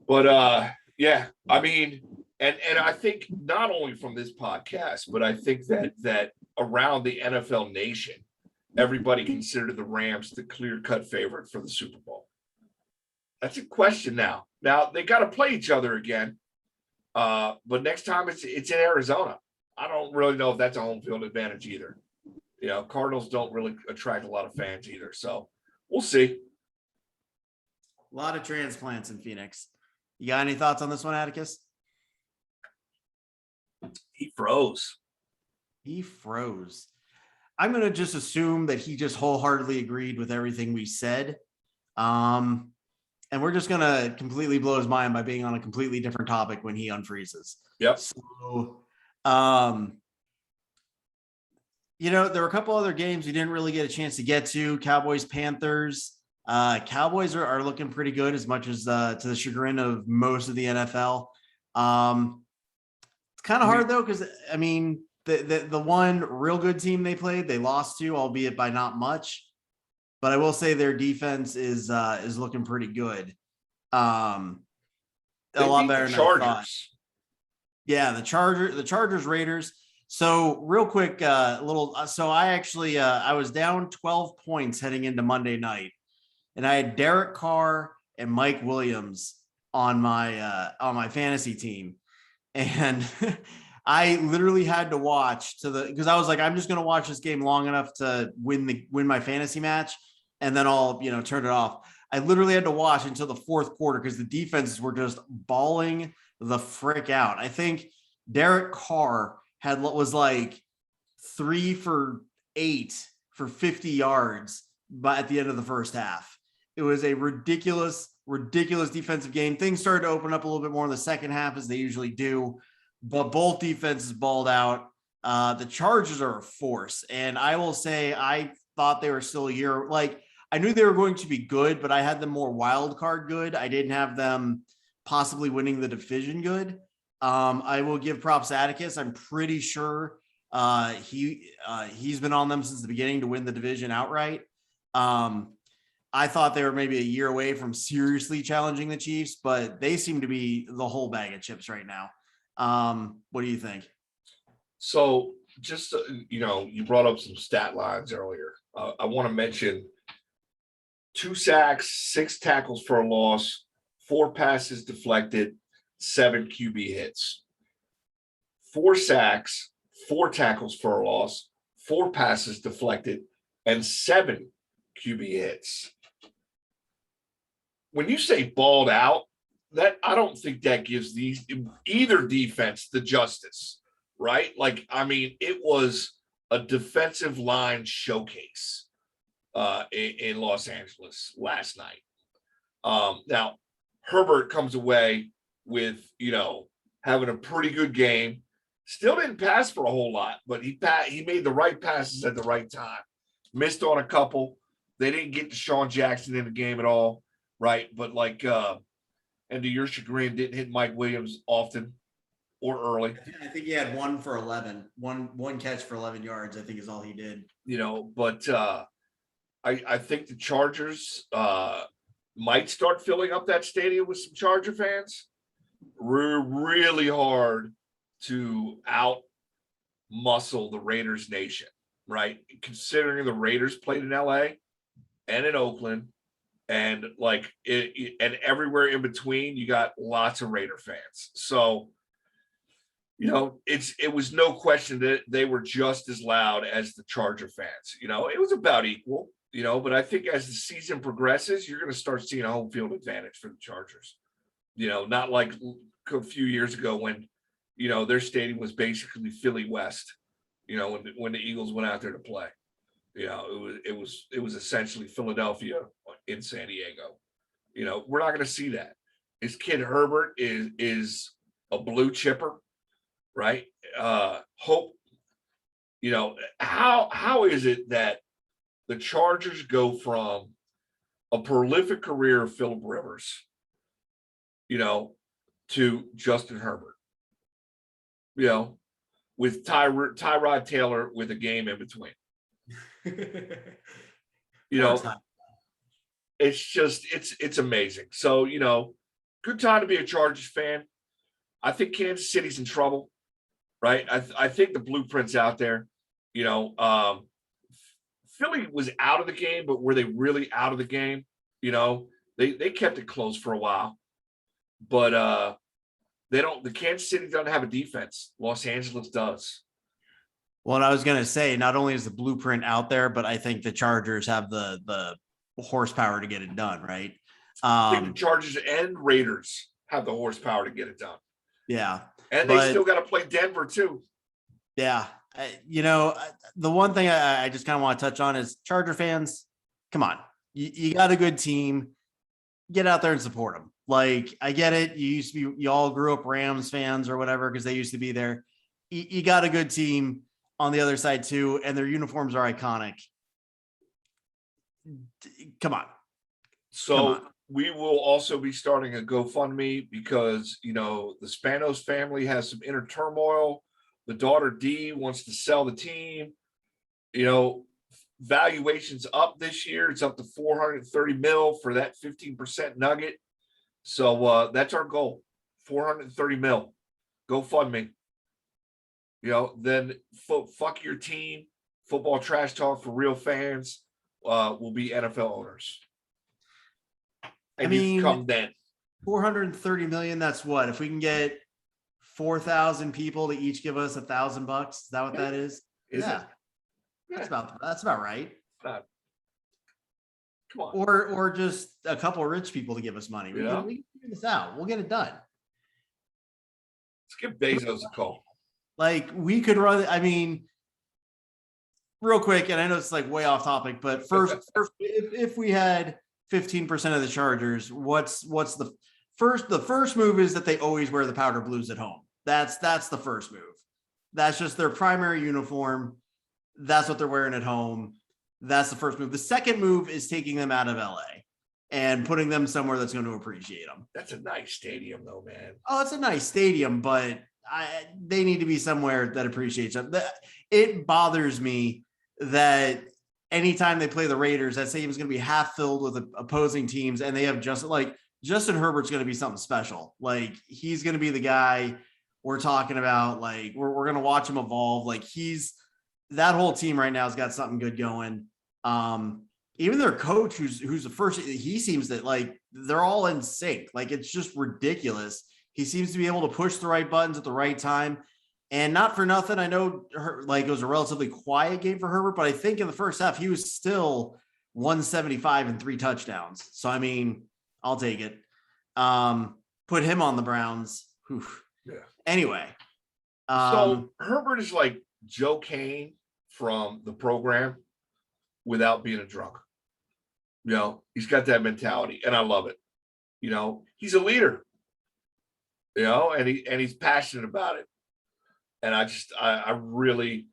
But yeah, I mean, and I think not only from this podcast, but I think that around the NFL nation, everybody considered the Rams the clear-cut favorite for the Super Bowl. That's a question now. Now they got to play each other again, but next time it's in Arizona. I don't really know if that's a home field advantage either. Cardinals don't really attract a lot of fans either, so we'll see. A lot of transplants in Phoenix. You got any thoughts on this one, Atticus? He froze. He froze. I'm going to just assume that he just wholeheartedly agreed with everything we said. And we're just going to completely blow his mind by being on a completely different topic when he unfreezes. Yep. So, there were a couple other games we didn't really get a chance to get to. Cowboys, Panthers. Cowboys are looking pretty good, as much as to the chagrin of most of the NFL. It's kind of hard though, because I mean, the one real good team they played, they lost to, albeit by not much. But I will say their defense is looking pretty good. A lot better than I thought. Yeah, the Chargers, Raiders. So real quick, so I actually I was down 12 points heading into Monday night, and I had Derek Carr and Mike Williams on my fantasy team, and I literally had to watch because I was like, I'm just going to watch this game long enough to win my fantasy match, and then I'll turn it off. I literally had to watch until the fourth quarter because the defenses were just balling the frick out. I think Derek Carr was like 3 for 8 for 50 yards at the end of the first half. It was a ridiculous defensive game. Things started to open up a little bit more in the second half, as they usually do, but both defenses balled out. The Chargers are a force, and I will say I thought they were still a year, like I knew they were going to be good, but I had them more wild card good. I didn't have them possibly winning the division good. I will give props to Atticus. I'm pretty sure he's been on them since the beginning to win the division outright. I thought they were maybe a year away from seriously challenging the Chiefs, but they seem to be the whole bag of chips right now. What do you think? So just, you brought up some stat lines earlier. I want to mention 2 sacks, 6 tackles for a loss, 4 passes deflected, 7 QB hits. 4 sacks, 4 tackles for a loss, 4 passes deflected, and 7 QB hits. When you say balled out, that I don't think that gives either defense the justice, right? Like, I mean, it was a defensive line showcase in Los Angeles last night. Now, Herbert comes away with, having a pretty good game. Still didn't pass for a whole lot, but he made the right passes at the right time. Missed on a couple. They didn't get Deshaun Jackson in the game at all, right? But and to your chagrin, didn't hit Mike Williams often or early. I think he had 1 for 11. One catch for 11 yards, I think, is all he did. But I think the Chargers might start filling up that stadium with some Charger fans. Really hard to out muscle the Raiders nation, right? Considering the Raiders played in LA and in Oakland and and everywhere in between, you got lots of Raider fans. So, it was no question that they were just as loud as the Charger fans. It was about equal, but I think as the season progresses, you're going to start seeing a home field advantage for the Chargers. Not like a few years ago when, their stadium was basically Philly West, when the Eagles went out there to play. You know, it was essentially Philadelphia in San Diego. You know, we're not going to see that. His kid Herbert is a blue chipper, right? Hope. You know, how is it that the Chargers go from a prolific career of Philip Rivers, you know, to Justin Herbert, you know, with Tyrod Taylor with a game in between. You know, it's just it's amazing. So, you know, good time to be a Chargers fan. I think Kansas City's in trouble, right? I think the blueprint's out there. You know, Philly was out of the game, but were they really out of the game? You know, they kept it close for a while, but they don't. The Kansas City doesn't have a defense. Los Angeles does. Well, and I was going to say, not only is the blueprint out there, but I think the Chargers have the horsepower to get it done, right? I think the Chargers and Raiders have the horsepower to get it done. Yeah. And they still got to play Denver too. Yeah. You know, the one thing I just kind of want to touch on is Charger fans, come on. You got a good team. Get out there and support them. Like, I get it. You all grew up Rams fans or whatever because they used to be there. You got a good team on the other side too, and their uniforms are iconic. Come on. So we will also be starting a GoFundMe because, you know, the Spanos family has some inner turmoil. The daughter D wants to sell the team. You know, valuation's up this year. It's up to 430 mil for that 15% nugget. So that's our goal. 430 mil. GoFundMe. You know, then fuck your team. Football trash talk for real fans. Will be NFL owners. And I mean, you can come then. 430 million. That's what? If we can get 4,000 people to each give us $1,000, is that what that is? Yeah. That's about right. Come on. Or just a couple of rich people to give us money. We can figure this out. We'll get it done. Let's give Bezos a call. Like, we could run. I mean, real quick, and I know it's like way off topic, but first, if we had 15% of the Chargers, what's the first move is that they always wear the powder blues at home. That's the first move. That's just their primary uniform. That's what they're wearing at home. That's the first move. The second move is taking them out of LA and putting them somewhere that's going to appreciate them. That's a nice stadium though, man. Oh, it's a nice stadium, but they need to be somewhere that appreciates them. It bothers me that anytime they play the Raiders, that stadium is going to be half filled with opposing teams, and they have Justin Herbert's going to be something special. Like, he's going to be the guy we're talking about. Like, we're going to watch him evolve. Like, that whole team right now has got something good going. Even their coach, who's the first, he seems that like they're all in sync. Like, it's just ridiculous. He seems to be able to push the right buttons at the right time. And not for nothing, I know it was a relatively quiet game for Herbert, but I think in the first half, he was still 175 and 3 touchdowns. So, I mean, I'll take it. Put him on the Browns. Oof. Yeah. Anyway. So Herbert is like Joe Kane from the program without being a drunk. You know, he's got that mentality, and I love it. You know, he's a leader. You know, and he's passionate about it. And I really,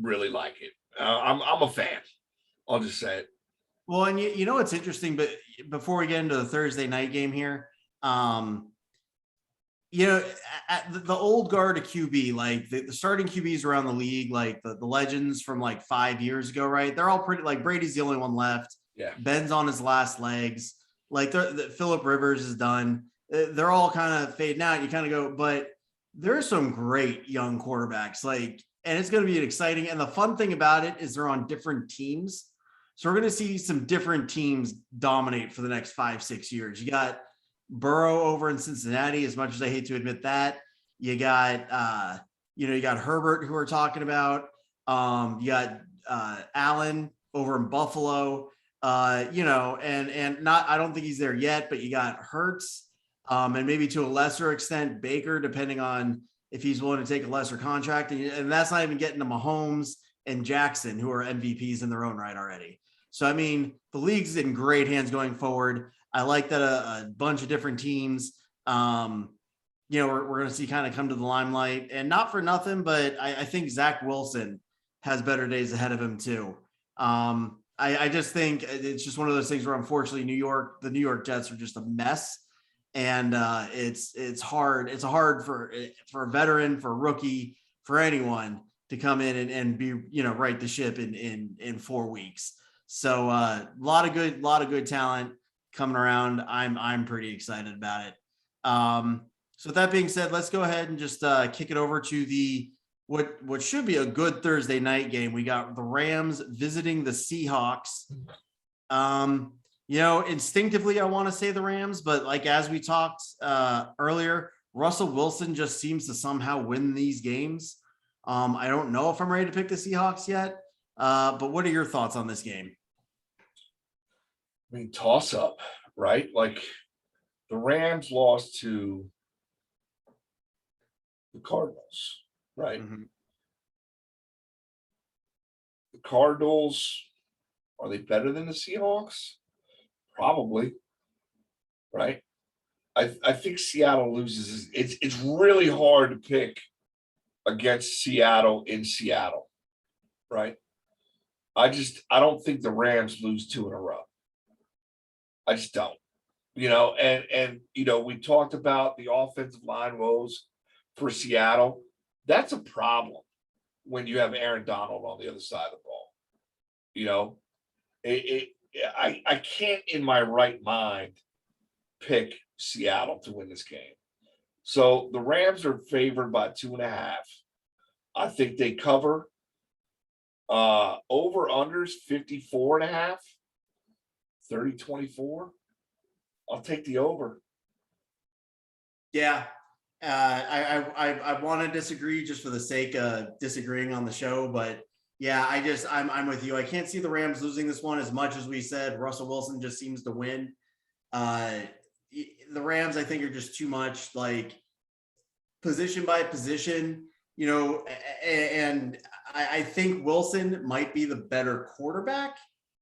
really like it. I'm a fan. I'll just say it. Well, and you know what's interesting, but before we get into the Thursday night game here, you know, at the old guard of QB, like the starting QBs around the league, like the legends from like 5 years ago, right? They're all pretty, like Brady's the only one left. Yeah. Ben's on his last legs. Like Phillip Rivers is done. They're all kind of fading out. You kind of go, but there's some great young quarterbacks, like, and it's going to be exciting. And the fun thing about it is they're on different teams. So we're going to see some different teams dominate for the next 5-6 years. You got Burrow over in Cincinnati, as much as I hate to admit that. You got, you got Herbert, who we're talking about. You got Allen over in Buffalo, and not, I don't think he's there yet, but you got Hurts. And maybe to a lesser extent, Baker, depending on if he's willing to take a lesser contract. And that's not even getting to Mahomes and Jackson, who are MVPs in their own right already. So, I mean, the league's in great hands going forward. I like that a bunch of different teams, we're going to see kind of come to the limelight, and not for nothing, but I think Zach Wilson has better days ahead of him too. I just think it's just one of those things where, unfortunately, the New York Jets are just a mess. And it's hard. It's hard for a veteran, for a rookie, for anyone to come in and be, right the ship in 4 weeks. So a lot of good talent coming around. I'm pretty excited about it. So with that being said, let's go ahead and just kick it over to the what should be a good Thursday night game. We got the Rams visiting the Seahawks. Instinctively I want to say the Rams, but like as we talked earlier, Russell Wilson just seems to somehow win these games. I don't know if I'm ready to pick the Seahawks yet, but what are your thoughts on this game? I mean, toss up, right? Like the Rams lost to the Cardinals, right? Mm-hmm. The Cardinals, are they better than the Seahawks? Probably, right? I think Seattle loses. It's really hard to pick against Seattle in Seattle, right? I don't think the Rams lose 2 in a row. I just don't. And we talked about the offensive line woes for Seattle. That's a problem when you have Aaron Donald on the other side of the ball. I can't in my right mind pick Seattle to win this game. So the Rams are favored by 2.5. I think they cover. Over unders 54.5, 30-24. I'll take the over. Yeah. I want to disagree just for the sake of disagreeing on the show, but yeah, I'm with you. I can't see the Rams losing this one. As much as we said Russell Wilson just seems to win. The Rams, I think, are just too much like position by position, and I think Wilson might be the better quarterback,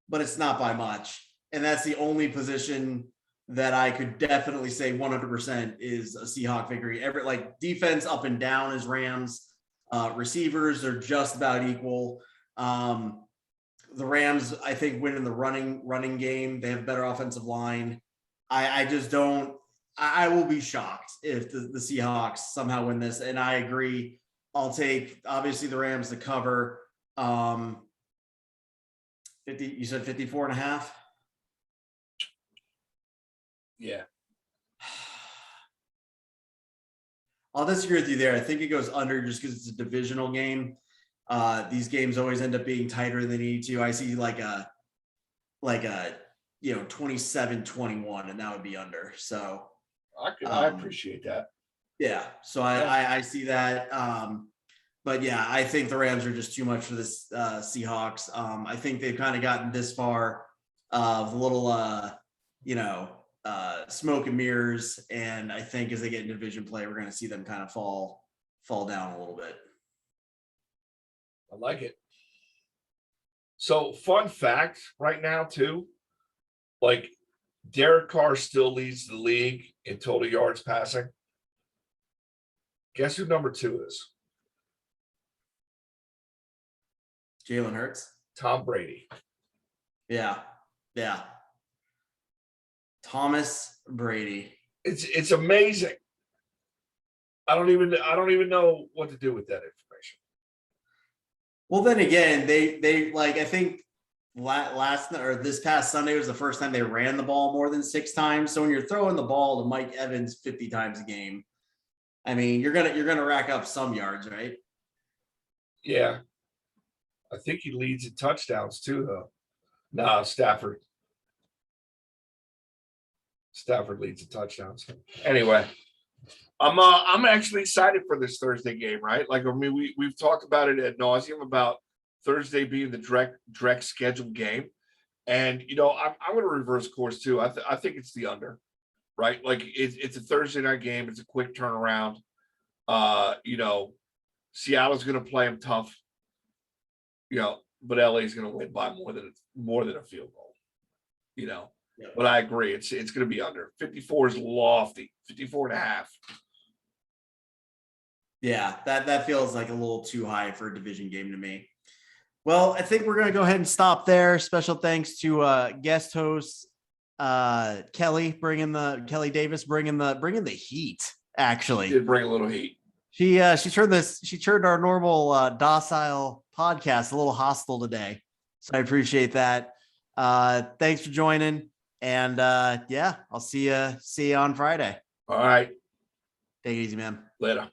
but it's not by much. And that's the only position that I could definitely say 100% is a Seahawk victory. Defense up and down is Rams. Receivers are just about equal. The Rams, I think, win in the running game. They have better offensive line. I just don't. I will be shocked if the Seahawks somehow win this. And I agree. I'll take obviously the Rams to cover. 50. You said 54.5. Yeah. I'll disagree with you there. I think it goes under just because it's a divisional game. These games always end up being tighter than they need to. I see like a 27-21, and that would be under. So I appreciate that. Yeah. So I see that. But yeah, I think the Rams are just too much for this Seahawks. I think they've kind of gotten this far of a little smoke and mirrors. And I think as they get into division play, we're going to see them kind of fall down a little bit. I like it. So fun fact right now too, like Derek Carr still leads the league in total yards passing. Guess who number 2 is? Jalen Hurts. Tom Brady. Yeah. Yeah. Thomas Brady. It's amazing. I don't even know what to do with that information. Well, then again, they I think this past Sunday was the first time they ran the ball more than 6 times. So when you're throwing the ball to Mike Evans 50 times a game, I mean, you're gonna rack up some yards, right? Yeah. I think he leads in touchdowns too, though. No, Stafford. Stafford leads in touchdowns. Anyway, I'm actually excited for this Thursday game, right? Like, I mean, we've talked about it ad nauseum about Thursday being the direct scheduled game, and I'm going to reverse course too. I think it's the under, right? Like it's a Thursday night game. It's a quick turnaround. Seattle's going to play them tough. but LA's going to win by more than a field goal. Yeah. But I agree. It's going to be under. 54 is lofty. 54 and a half. Yeah, that feels like a little too high for a division game to me. Well, I think we're going to go ahead and stop there. Special thanks to guest host Kelly Davis bringing the heat. Actually, Did bring a little heat. She turned our normal docile podcast a little hostile today. So I appreciate that. Thanks for joining. And I'll see you on Friday. All right. Take it easy, man. Later.